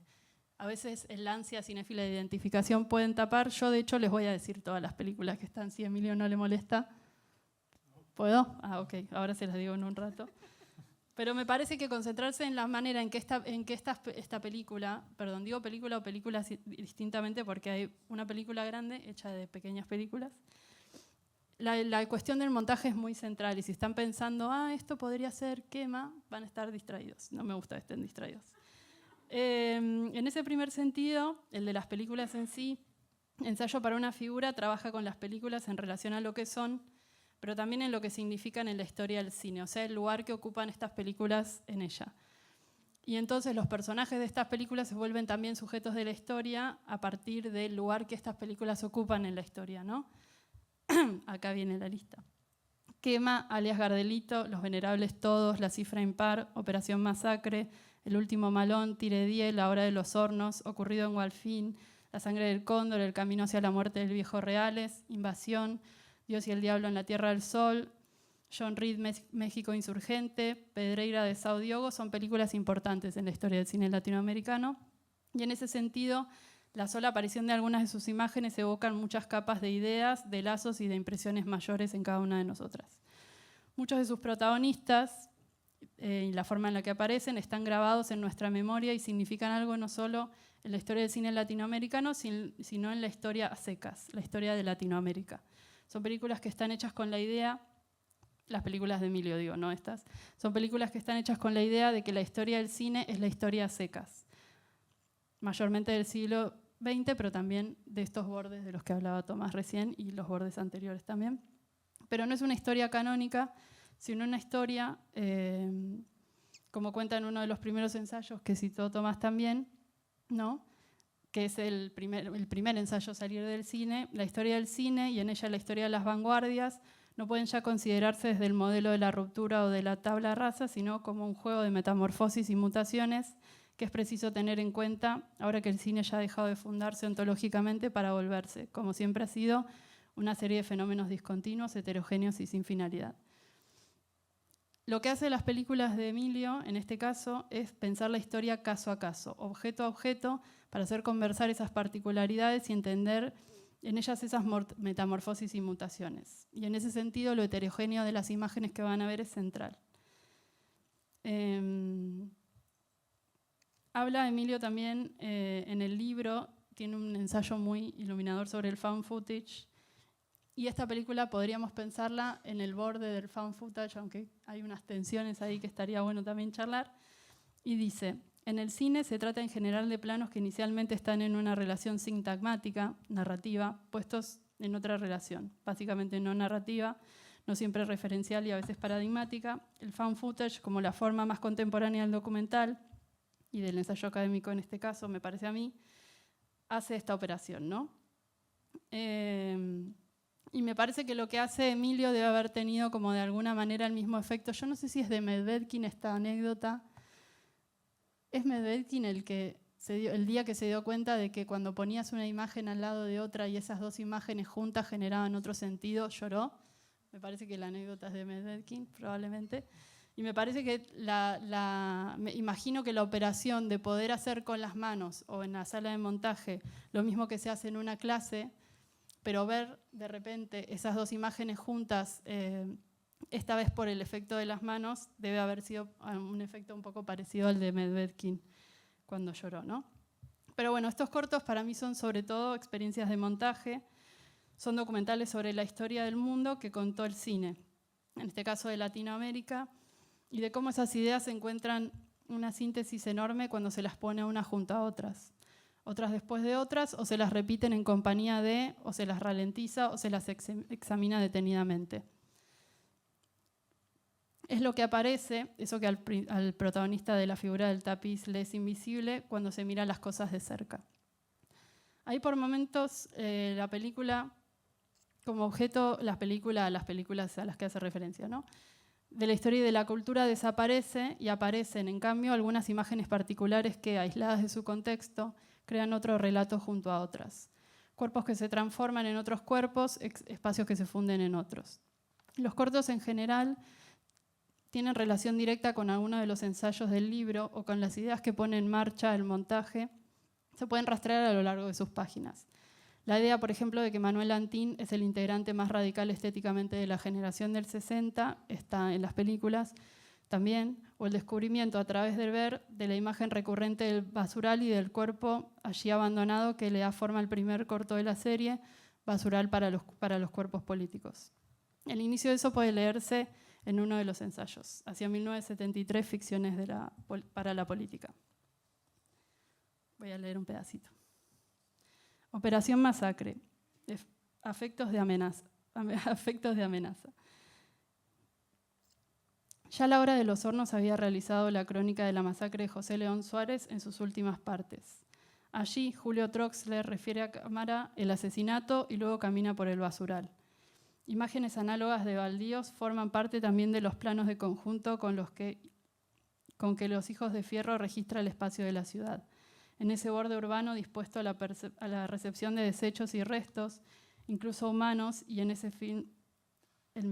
a veces el ansia cinéfila de identificación pueden tapar. Yo, de hecho, les voy a decir todas las películas que están, si a Emilio no le molesta. ¿Puedo? Ok, ahora se las digo en un rato. Pero me parece que concentrarse en la manera en que esta película, perdón, digo película o películas distintamente porque hay una película grande hecha de pequeñas películas. La cuestión del montaje es muy central y si están pensando, esto podría ser quema, van a estar distraídos. No me gusta que estén distraídos. En ese primer sentido, el de las películas en sí, Ensayo para una figura trabaja con las películas en relación a lo que son, pero también en lo que significan en la historia del cine, o sea, el lugar que ocupan estas películas en ella. Y entonces los personajes de estas películas se vuelven también sujetos de la historia a partir del lugar que estas películas ocupan en la historia, ¿no? Acá viene la lista. Quema, alias Gardelito, Los Venerables Todos, La Cifra Impar, Operación Masacre, El Último Malón, Tire 10, La Hora de los Hornos, Ocurrido en Gualfín, La Sangre del Cóndor, El Camino hacia la Muerte del Viejo Reales, Invasión, Dios y el Diablo en la Tierra del Sol, John Reed, México Insurgente, Pedreira de Sao Diogo, son películas importantes en la historia del cine latinoamericano. Y en ese sentido, la sola aparición de algunas de sus imágenes evocan muchas capas de ideas, de lazos y de impresiones mayores en cada una de nosotras. Muchos de sus protagonistas y la forma en la que aparecen están grabados en nuestra memoria y significan algo no solo en la historia del cine latinoamericano, sino en la historia a secas, la historia de Latinoamérica. Son películas que están hechas con la idea, las películas de Emilio digo, no estas, son películas que están hechas con la idea de que la historia del cine es la historia a secas, mayormente del siglo XX, pero también de estos bordes de los que hablaba Tomás recién y los bordes anteriores también. Pero no es una historia canónica, sino una historia, como cuenta en uno de los primeros ensayos que citó Tomás también, ¿no? Que es el primer ensayo a salir del cine, la historia del cine y en ella la historia de las vanguardias, no pueden ya considerarse desde el modelo de la ruptura o de la tabla rasa, sino como un juego de metamorfosis y mutaciones que es preciso tener en cuenta ahora que el cine ya ha dejado de fundarse ontológicamente para volverse, como siempre ha sido, una serie de fenómenos discontinuos, heterogéneos y sin finalidad. Lo que hace las películas de Emilio, en este caso, es pensar la historia caso a caso, objeto a objeto, para hacer conversar esas particularidades y entender en ellas esas metamorfosis y mutaciones. Y en ese sentido, lo heterogéneo de las imágenes que van a ver es central. Habla Emilio también en el libro, tiene un ensayo muy iluminador sobre el found footage, y esta película podríamos pensarla en el borde del found footage, aunque hay unas tensiones ahí que estaría bueno también charlar. Y dice, en el cine se trata en general de planos que inicialmente están en una relación sintagmática, narrativa, puestos en otra relación, básicamente no narrativa, no siempre referencial y a veces paradigmática. El found footage, como la forma más contemporánea del documental y del ensayo académico en este caso, me parece a mí, hace esta operación, ¿no? Y me parece que lo que hace Emilio debe haber tenido como de alguna manera el mismo efecto. Yo no sé si es de Medvedkin esta anécdota. Es Medvedkin el día que se dio cuenta de que cuando ponías una imagen al lado de otra y esas dos imágenes juntas generaban otro sentido, lloró. Me parece que la anécdota es de Medvedkin, probablemente. Y me parece que me imagino que la operación de poder hacer con las manos o en la sala de montaje lo mismo que se hace en una clase, pero ver de repente esas dos imágenes juntas, esta vez por el efecto de las manos, debe haber sido un efecto un poco parecido al de Medvedkin cuando lloró, ¿no? Pero bueno, estos cortos para mí son sobre todo experiencias de montaje, son documentales sobre la historia del mundo que contó el cine, en este caso de Latinoamérica, y de cómo esas ideas encuentran una síntesis enorme cuando se las pone una junto a otras. Otras después de otras, o se las repiten en compañía de, o se las ralentiza, o se las examina detenidamente. Es lo que aparece, eso que al protagonista de la figura del tapiz le es invisible cuando se mira las cosas de cerca. Hay por momentos la película, como objeto, las películas a las que hace referencia, ¿no? De la historia y de la cultura desaparece y aparecen, en cambio, algunas imágenes particulares que, aisladas de su contexto, crean otro relato junto a otras. Cuerpos que se transforman en otros cuerpos, espacios que se funden en otros. Los cortos en general tienen relación directa con alguno de los ensayos del libro o con las ideas que pone en marcha el montaje, se pueden rastrear a lo largo de sus páginas. La idea, por ejemplo, de que Manuel Antín es el integrante más radical estéticamente de la generación del 60 está en las películas también, o el descubrimiento a través del ver de la imagen recurrente del basural y del cuerpo allí abandonado que le da forma al primer corto de la serie, Basural para los cuerpos políticos. El inicio de eso puede leerse en uno de los ensayos, hacia 1973, Ficciones para la política. Voy a leer un pedacito. Operación Masacre, afectos de amenaza. Ya La Hora de los Hornos había realizado la crónica de la masacre de José León Suárez en sus últimas partes. Allí, Julio Troxler refiere a cámara el asesinato y luego camina por el basural. Imágenes análogas de baldíos forman parte también de los planos de conjunto con que los Hijos de Fierro registra el espacio de la ciudad. En ese borde urbano dispuesto a la recepción de desechos y restos, incluso humanos, y en ese film el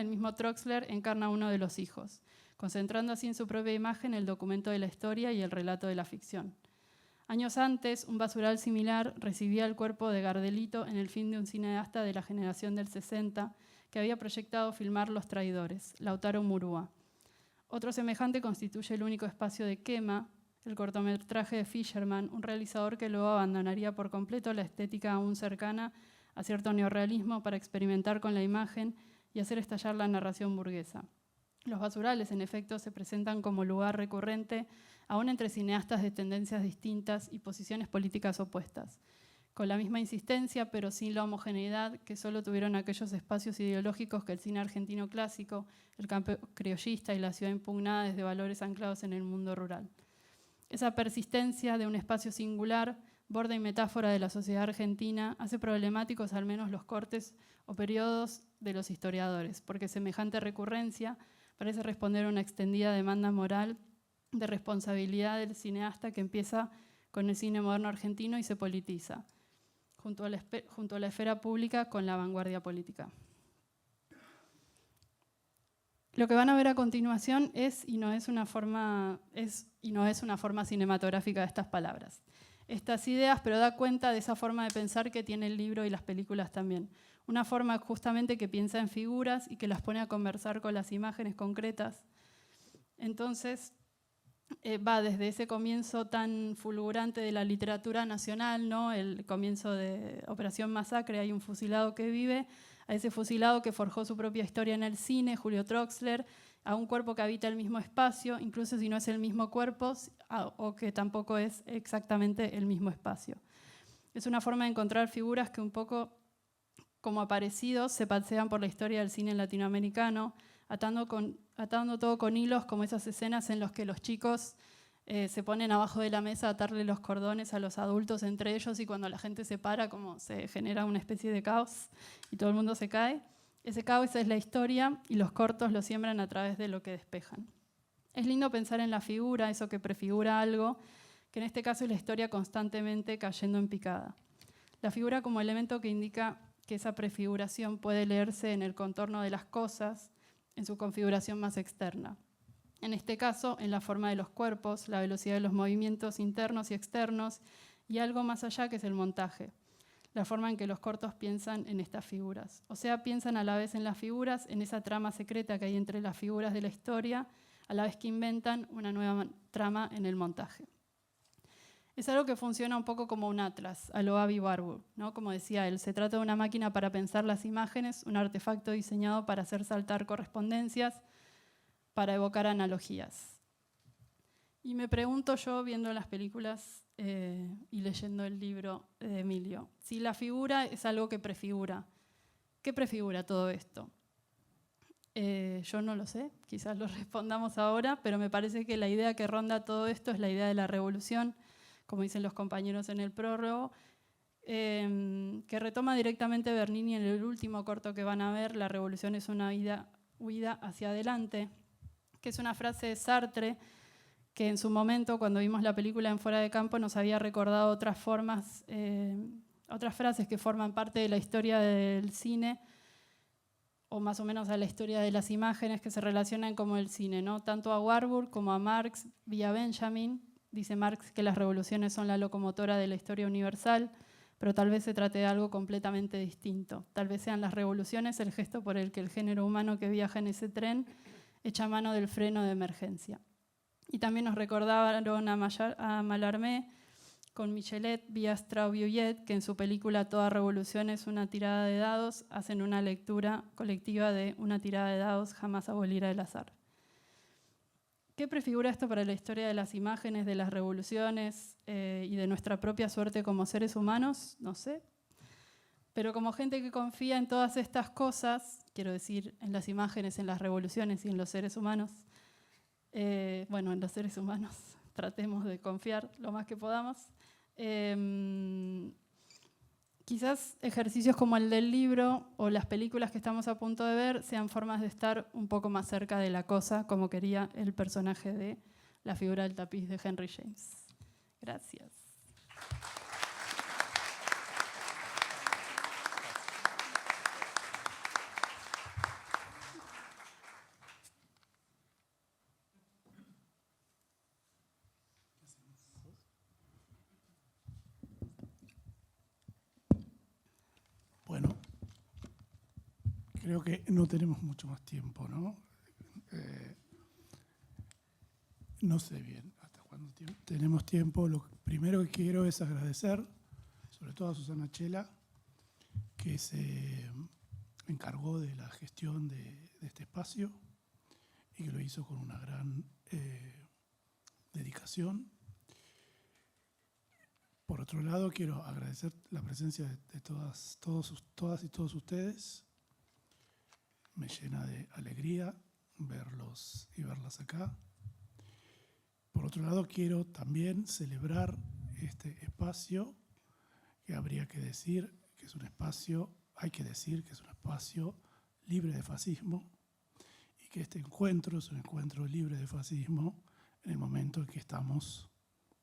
mismo Troxler encarna uno de los hijos, concentrando así en su propia imagen el documento de la historia y el relato de la ficción. Años antes, un basural similar recibía el cuerpo de Gardelito en el film de un cineasta de la generación del 60 que había proyectado filmar Los Traidores, Lautaro Murúa. Otro semejante constituye El único espacio de quema, el cortometraje de Fisherman, un realizador que luego abandonaría por completo la estética aún cercana a cierto neorrealismo para experimentar con la imagen y hacer estallar la narración burguesa. Los basurales, en efecto, se presentan como lugar recurrente aún entre cineastas de tendencias distintas y posiciones políticas opuestas, con la misma insistencia pero sin la homogeneidad que solo tuvieron aquellos espacios ideológicos que el cine argentino clásico, el campo criollista y la ciudad impugnada desde valores anclados en el mundo rural. Esa persistencia de un espacio singular, borde y metáfora de la sociedad argentina, hace problemáticos al menos los cortes o periodos de los historiadores, porque semejante recurrencia parece responder a una extendida demanda moral de responsabilidad del cineasta que empieza con el cine moderno argentino y se politiza, junto a la esfera pública con la vanguardia política. Lo que van a ver a continuación es y no es una forma cinematográfica de estas palabras. Estas ideas, pero da cuenta de esa forma de pensar que tiene el libro y las películas también. Una forma justamente que piensa en figuras y que las pone a conversar con las imágenes concretas. Entonces, va desde ese comienzo tan fulgurante de la literatura nacional, ¿no? El comienzo de Operación Masacre, hay un fusilado que vive, a ese fusilado que forjó su propia historia en el cine, Julio Troxler, a un cuerpo que habita el mismo espacio, incluso si no es el mismo cuerpo o que tampoco es exactamente el mismo espacio. Es una forma de encontrar figuras que un poco como aparecidos se pasean por la historia del cine latinoamericano, atando todo con hilos, como esas escenas en las que los chicos se ponen abajo de la mesa a atarle los cordones a los adultos entre ellos y cuando la gente se para, como se genera una especie de caos y todo el mundo se cae. Ese caos es la historia y los cortos lo siembran a través de lo que despejan. Es lindo pensar en la figura, eso que prefigura algo, que en este caso es la historia constantemente cayendo en picada. La figura como elemento que indica que esa prefiguración puede leerse en el contorno de las cosas, en su configuración más externa. En este caso, en la forma de los cuerpos, la velocidad de los movimientos internos y externos, y algo más allá que es el montaje, la forma en que los cortos piensan en estas figuras. O sea, piensan a la vez en las figuras, en esa trama secreta que hay entre las figuras de la historia, a la vez que inventan una nueva trama en el montaje. Es algo que funciona un poco como un atlas, a lo Abby Warburg, ¿no? Como decía él, se trata de una máquina para pensar las imágenes, un artefacto diseñado para hacer saltar correspondencias, para evocar analogías. Y me pregunto yo, viendo las películas y leyendo el libro de Emilio, si la figura es algo que prefigura. ¿Qué prefigura todo esto? Yo no lo sé, quizás lo respondamos ahora, pero me parece que la idea que ronda todo esto es la idea de la revolución, como dicen los compañeros en el prólogo, que retoma directamente Bernini en el último corto que van a ver, La revolución es una huida hacia adelante, que es una frase de Sartre, que en su momento, cuando vimos la película en Fuera de Campo, nos había recordado otras frases que forman parte de la historia del cine, o más o menos a la historia de las imágenes que se relacionan como el cine, ¿no? Tanto a Warburg como a Marx vía Benjamin. Dice Marx que las revoluciones son la locomotora de la historia universal, pero tal vez se trate de algo completamente distinto. Tal vez sean las revoluciones el gesto por el que el género humano que viaja en ese tren echa mano del freno de emergencia. Y también nos recordaron a Mallarmé con Michelet vía Straub-Huillet, que en su película Toda revolución es una tirada de dados, hacen una lectura colectiva de Una tirada de dados jamás abolirá el azar. ¿Qué prefigura esto para la historia de las imágenes, de las revoluciones y de nuestra propia suerte como seres humanos? No sé. pero como gente que confía en todas estas cosas, quiero decir, en las imágenes, en las revoluciones y en los seres humanos, bueno, en los seres humanos tratemos de confiar lo más que podamos. Quizás ejercicios como el del libro o las películas que estamos a punto de ver sean formas de estar un poco más cerca de la cosa, como quería el personaje de la figura del tapiz de Henry James. Gracias. Bueno, creo que no tenemos mucho más tiempo, ¿no? No sé bien hasta cuándo tenemos tiempo. Lo primero que quiero es agradecer, sobre todo a Susana Chela, que se encargó de la gestión de este espacio y que lo hizo con una gran dedicación. Por otro lado, quiero agradecer la presencia de todas y todos ustedes. Me llena de alegría verlos y verlas acá. Por otro lado, quiero también celebrar este espacio, que habría que decir que es un espacio, hay que decir que es un espacio libre de fascismo y que este encuentro es un encuentro libre de fascismo en el momento en que estamos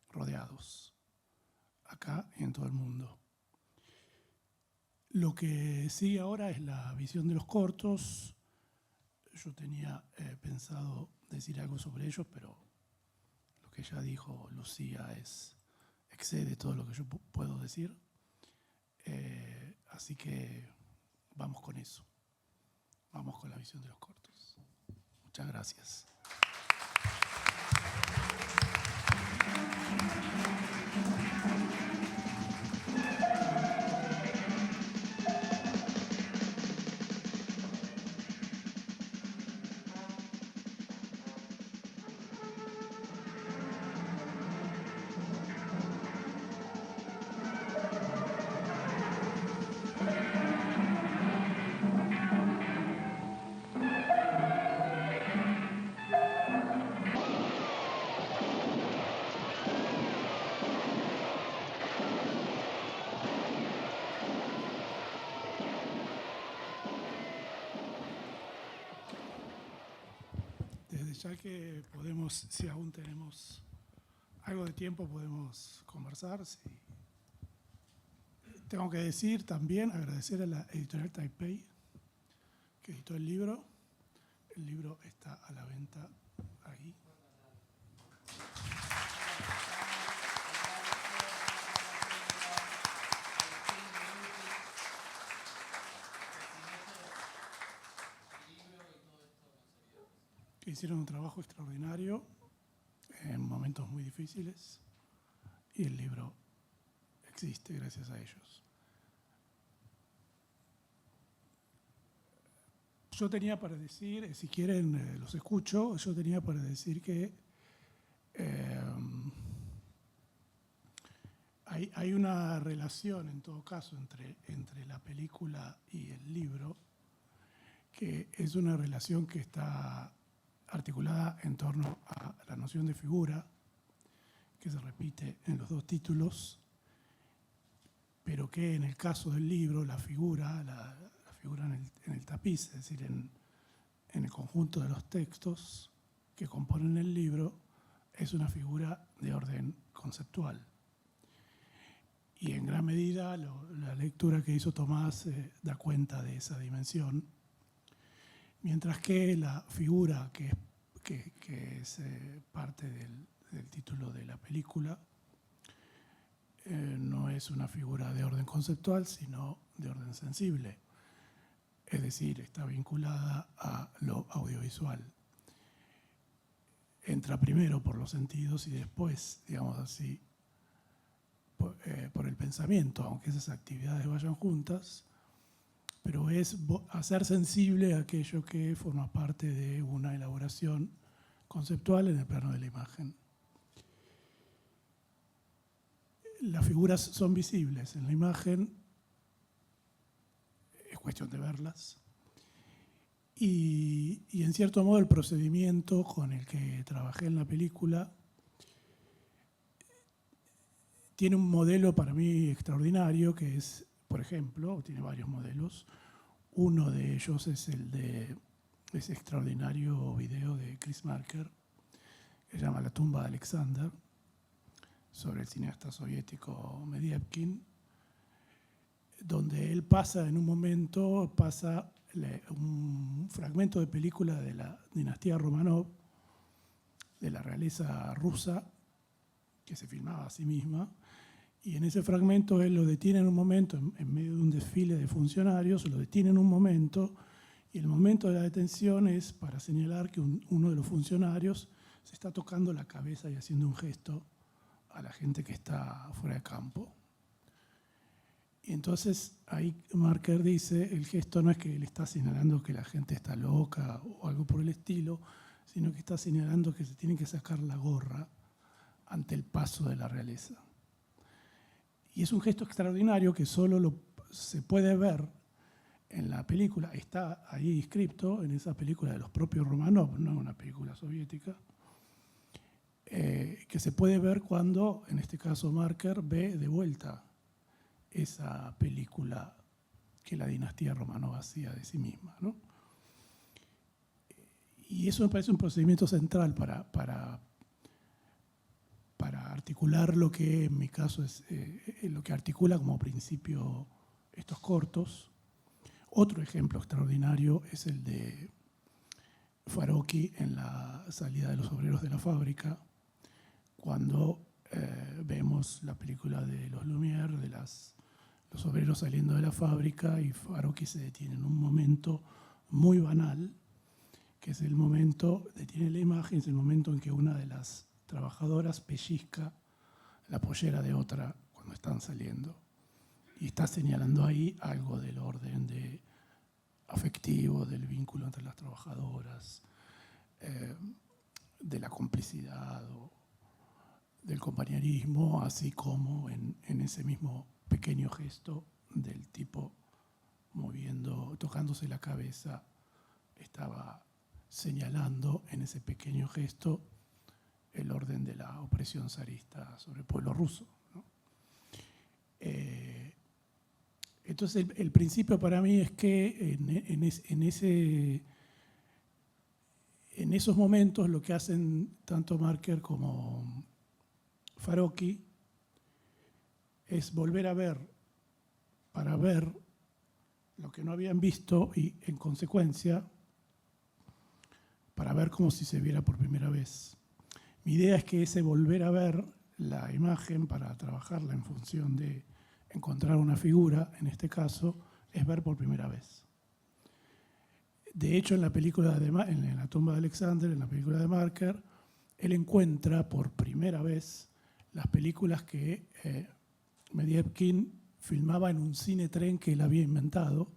rodeados, acá y en todo el mundo. Lo que sigue ahora es la visión de los cortos. Yo tenía pensado decir algo sobre ellos, pero lo que ya dijo Lucía excede todo lo que yo puedo decir. Así que vamos con eso. Vamos con la visión de los cortos. Muchas gracias. Desde ya que podemos, si aún tenemos algo de tiempo, podemos conversar. Sí. Tengo que decir también, agradecer a la editorial Taipei, que editó el libro. El libro está a la venta ahí. Que hicieron un trabajo extraordinario en momentos muy difíciles y el libro existe gracias a ellos. Yo tenía para decir, si quieren los escucho, yo tenía para decir que hay una relación en todo caso entre la película y el libro, que es una relación que está articulada en torno a la noción de figura, que se repite en los dos títulos, pero que en el caso del libro, la figura en el tapiz, es decir, en el conjunto de los textos que componen el libro, es una figura de orden conceptual. Y en gran medida la lectura que hizo Tomás da cuenta de esa dimensión, mientras que la figura que es parte del título de la película no es una figura de orden conceptual, sino de orden sensible. Es decir, está vinculada a lo audiovisual. Entra primero por los sentidos y después, digamos así, por el pensamiento, aunque esas actividades vayan juntas, pero es hacer sensible aquello que forma parte de una elaboración conceptual en el plano de la imagen. Las figuras son visibles en la imagen cuestión de verlas. Y en cierto modo el procedimiento con el que trabajé en la película tiene un modelo para mí extraordinario que es, por ejemplo, tiene varios modelos. Uno de ellos es el de ese extraordinario video de Chris Marker que se llama La tumba de Alexander, sobre el cineasta soviético Medievkin, donde él pasa en un momento, un fragmento de película de la dinastía Romanov, de la realeza rusa, que se filmaba a sí misma, y en ese fragmento él lo detiene en un momento, en medio de un desfile de funcionarios, lo detiene en un momento, y el momento de la detención es para señalar que uno de los funcionarios se está tocando la cabeza y haciendo un gesto a la gente que está fuera de campo. Y entonces ahí Marker dice, el gesto no es que le está señalando que la gente está loca o algo por el estilo, sino que está señalando que se tiene que sacar la gorra ante el paso de la realeza. Y es un gesto extraordinario que solo se puede ver en la película, está ahí inscripto en esa película de los propios Romanov, no una película soviética, que se puede ver cuando, en este caso Marker, ve de vuelta esa película que la dinastía Romanov hacía de sí misma, ¿no? Y eso me parece un procedimiento central para articular lo que en mi caso es lo que articula como principio estos cortos. Otro ejemplo extraordinario es el de Farocki en la salida de los obreros de la fábrica, cuando vemos la película de los Lumière, de los obreros saliendo de la fábrica, y Farocki se detiene en un momento muy banal, que es el momento, detiene la imagen, es el momento en que una de las trabajadoras pellizca la pollera de otra cuando están saliendo. Y está señalando ahí algo del orden afectivo, del vínculo entre las trabajadoras, de la complicidad o del compañerismo, así como en ese mismo pequeño gesto del tipo tocándose la cabeza, estaba señalando en ese pequeño gesto el orden de la opresión zarista sobre el pueblo ruso, ¿no? Entonces el principio para mí es que en esos momentos lo que hacen tanto Marker como Farocki es volver a ver, para ver lo que no habían visto y en consecuencia para ver como si se viera por primera vez. Mi idea es que ese volver a ver la imagen para trabajarla en función de encontrar una figura, en este caso, es ver por primera vez. De hecho, en la película en La tumba de Alexander, en la película de Marker, él encuentra por primera vez las películas que Medievkin filmaba en un cine-tren que él había inventado.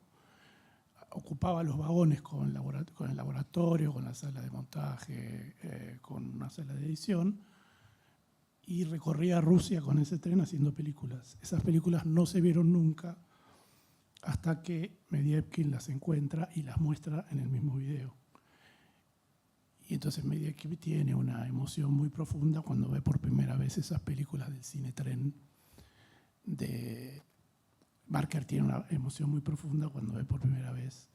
Ocupaba los vagones con el laboratorio, con la sala de montaje, con una sala de edición, y recorría Rusia con ese tren haciendo películas. Esas películas no se vieron nunca hasta que Medievkin las encuentra y las muestra en el mismo video. Y entonces Medievkin tiene una emoción muy profunda cuando ve por primera vez esas películas del cine-tren. Marker tiene una emoción muy profunda cuando ve por primera vez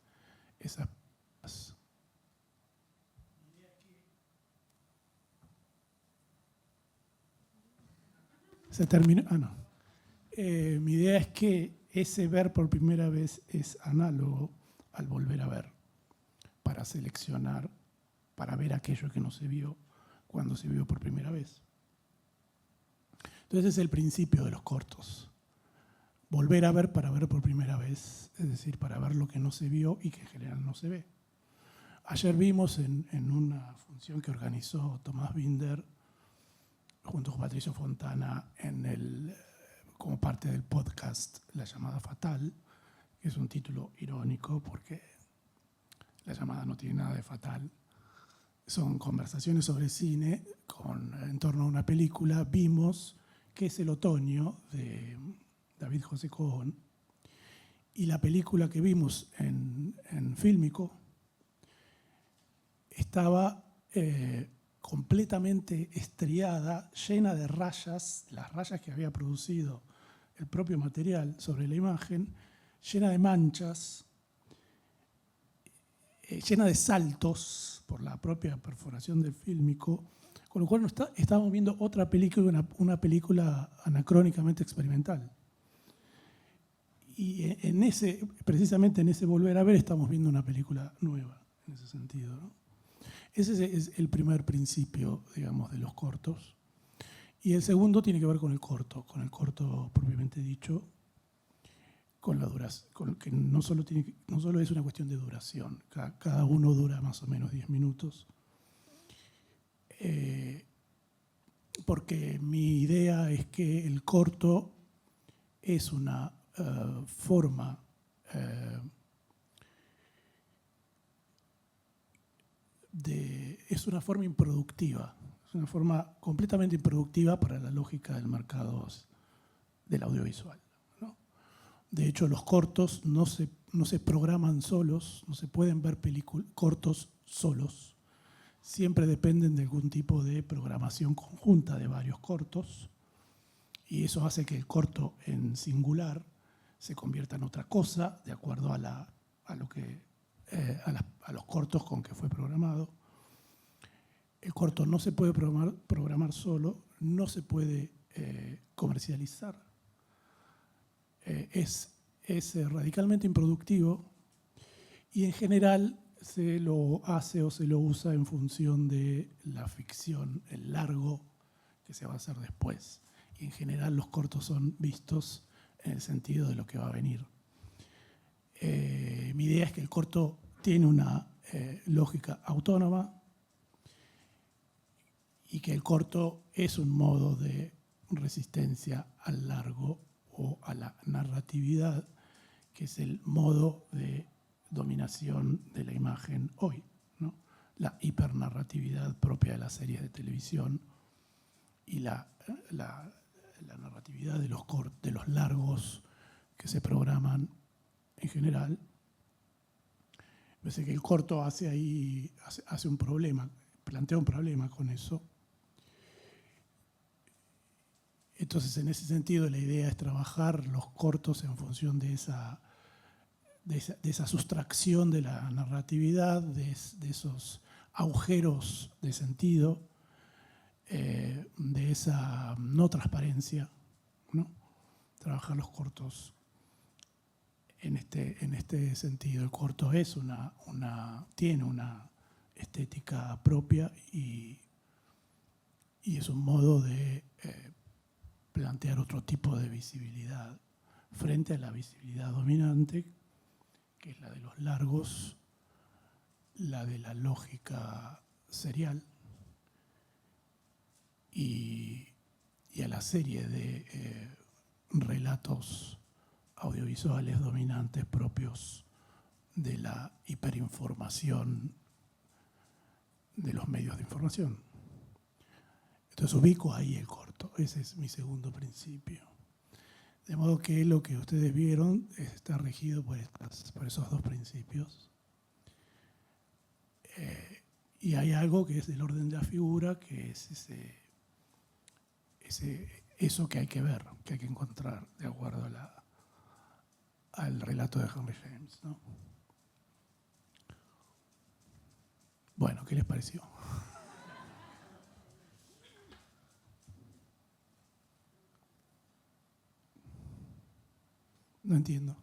esas. Se terminó. No. Mi idea es que ese ver por primera vez es análogo al volver a ver, para seleccionar, para ver aquello que no se vio cuando se vio por primera vez. Entonces es el principio de los cortos. Volver a ver para ver por primera vez, es decir, para ver lo que no se vio y que en general no se ve. Ayer vimos en una función que organizó Tomás Binder junto con Patricio Fontana como parte del podcast La llamada fatal, que es un título irónico porque la llamada no tiene nada de fatal. Son conversaciones sobre cine en torno a una película. Vimos que es El otoño de David José Cojón, Y la película que vimos en Fílmico estaba completamente estriada, llena de rayas, las rayas que había producido el propio material sobre la imagen, llena de manchas, llena de saltos por la propia perforación del fílmico, con lo cual estábamos viendo otra película, una película anacrónicamente experimental. Y precisamente en ese volver a ver estamos viendo una película nueva, en ese sentido, ¿no? Ese es el primer principio, digamos, de los cortos. Y el segundo tiene que ver con el corto propiamente dicho, con la duración, que no solo es una cuestión de duración, cada uno dura más o menos 10 minutos. Porque mi idea es que el corto es una forma es una forma improductiva, es una forma completamente improductiva para la lógica del mercado del audiovisual, ¿no? De hecho, los cortos no se programan solos, no se pueden ver cortos solos. Siempre dependen de algún tipo de programación conjunta de varios cortos, y eso hace que el corto en singular se convierta en otra cosa, de acuerdo a los cortos con que fue programado. El corto no se puede programar solo, no se puede comercializar. Es radicalmente improductivo y en general se lo hace o se lo usa en función de la ficción, el largo que se va a hacer después. Y en general los cortos son vistos en el sentido de lo que va a venir. Mi idea es que el corto tiene una lógica autónoma y que el corto es un modo de resistencia al largo o a la narratividad, que es el modo de dominación de la imagen hoy, ¿no? La hipernarratividad propia de las series de televisión y la narratividad de los largos que se programan en general. Parece que el corto hace un problema, plantea un problema con eso. Entonces, en ese sentido, la idea es trabajar los cortos en función de esa sustracción de la narratividad, de esos agujeros de sentido, de esa no transparencia, ¿no? Trabajar los cortos en este sentido. El corto tiene una estética propia y es un modo de plantear otro tipo de visibilidad frente a la visibilidad dominante, que es la de los largos, la de la lógica serial y a la serie de relatos audiovisuales dominantes propios de la hiperinformación de los medios de información. Entonces ubico ahí el corto, ese es mi segundo principio. De modo que lo que ustedes vieron está regido por esos dos principios. Y hay algo que es del orden de la figura, que es eso que hay que ver, que hay que encontrar de acuerdo al relato de Henry James, ¿no? Bueno, ¿qué les pareció? No entiendo.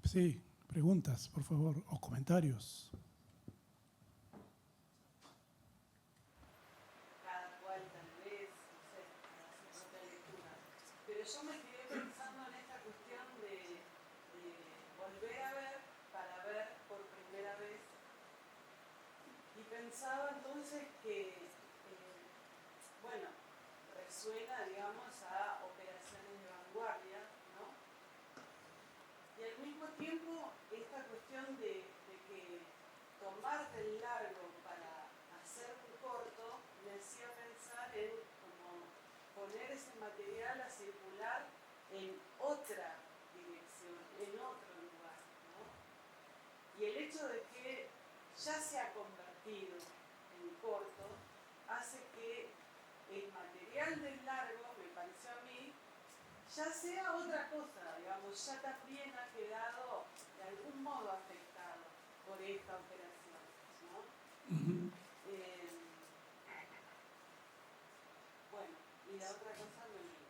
Sí, preguntas, por favor, o comentarios. Cada cual tal vez, no sé, para su propia lectura. Pero yo me quedé pensando en esta cuestión de volver a ver para ver por primera vez. Y pensaba entonces que, bueno, resuena, digamos, a operaciones de vanguardia, ¿no? Y al mismo tiempo, esta cuestión de que tomarte el largo para hacer un corto me hacía pensar en como poner ese material a circular en otra dirección, en otro lugar, ¿no? Y el hecho de que ya se ha convertido en corto hace que el material del largo, me pareció a mí, ya sea otra cosa, digamos, ya también ha quedado de algún modo afectado por esta operación, ¿no? Bueno, y la otra cosa me olvidé.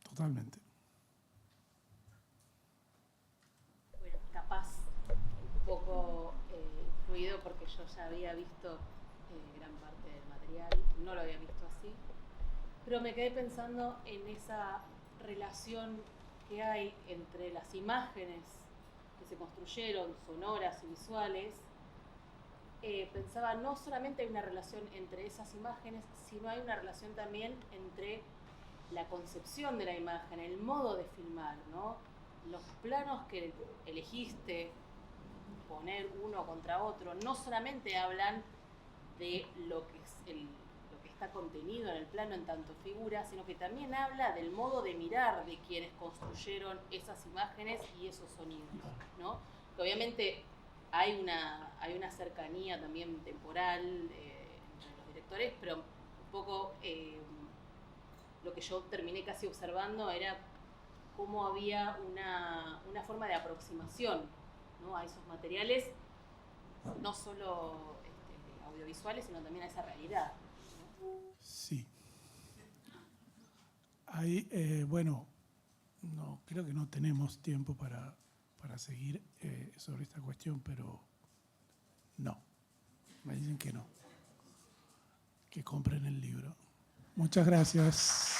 Totalmente. Bueno, capaz un poco influido porque yo ya había visto gran parte del material, no lo había visto así, pero me quedé pensando en esa relación que hay entre las imágenes que se construyeron, sonoras y visuales. Pensaba, no solamente hay una relación entre esas imágenes, sino hay una relación también entre la concepción de la imagen, el modo de filmar, ¿no? Los planos que elegiste poner uno contra otro no solamente hablan de lo que es lo que está contenido en el plano en tanto figura, sino que también habla del modo de mirar de quienes construyeron esas imágenes y esos sonidos, ¿no? Que obviamente hay una cercanía también temporal entre los directores, pero un poco lo que yo terminé casi observando era cómo había una forma de aproximación, ¿no? A esos materiales, no solo audiovisuales, sino también a esa realidad, ¿no? Sí. Hay, bueno, no, creo que no tenemos tiempo para seguir sobre esta cuestión, pero no. Me dicen que no. Que compren el libro. Muchas gracias.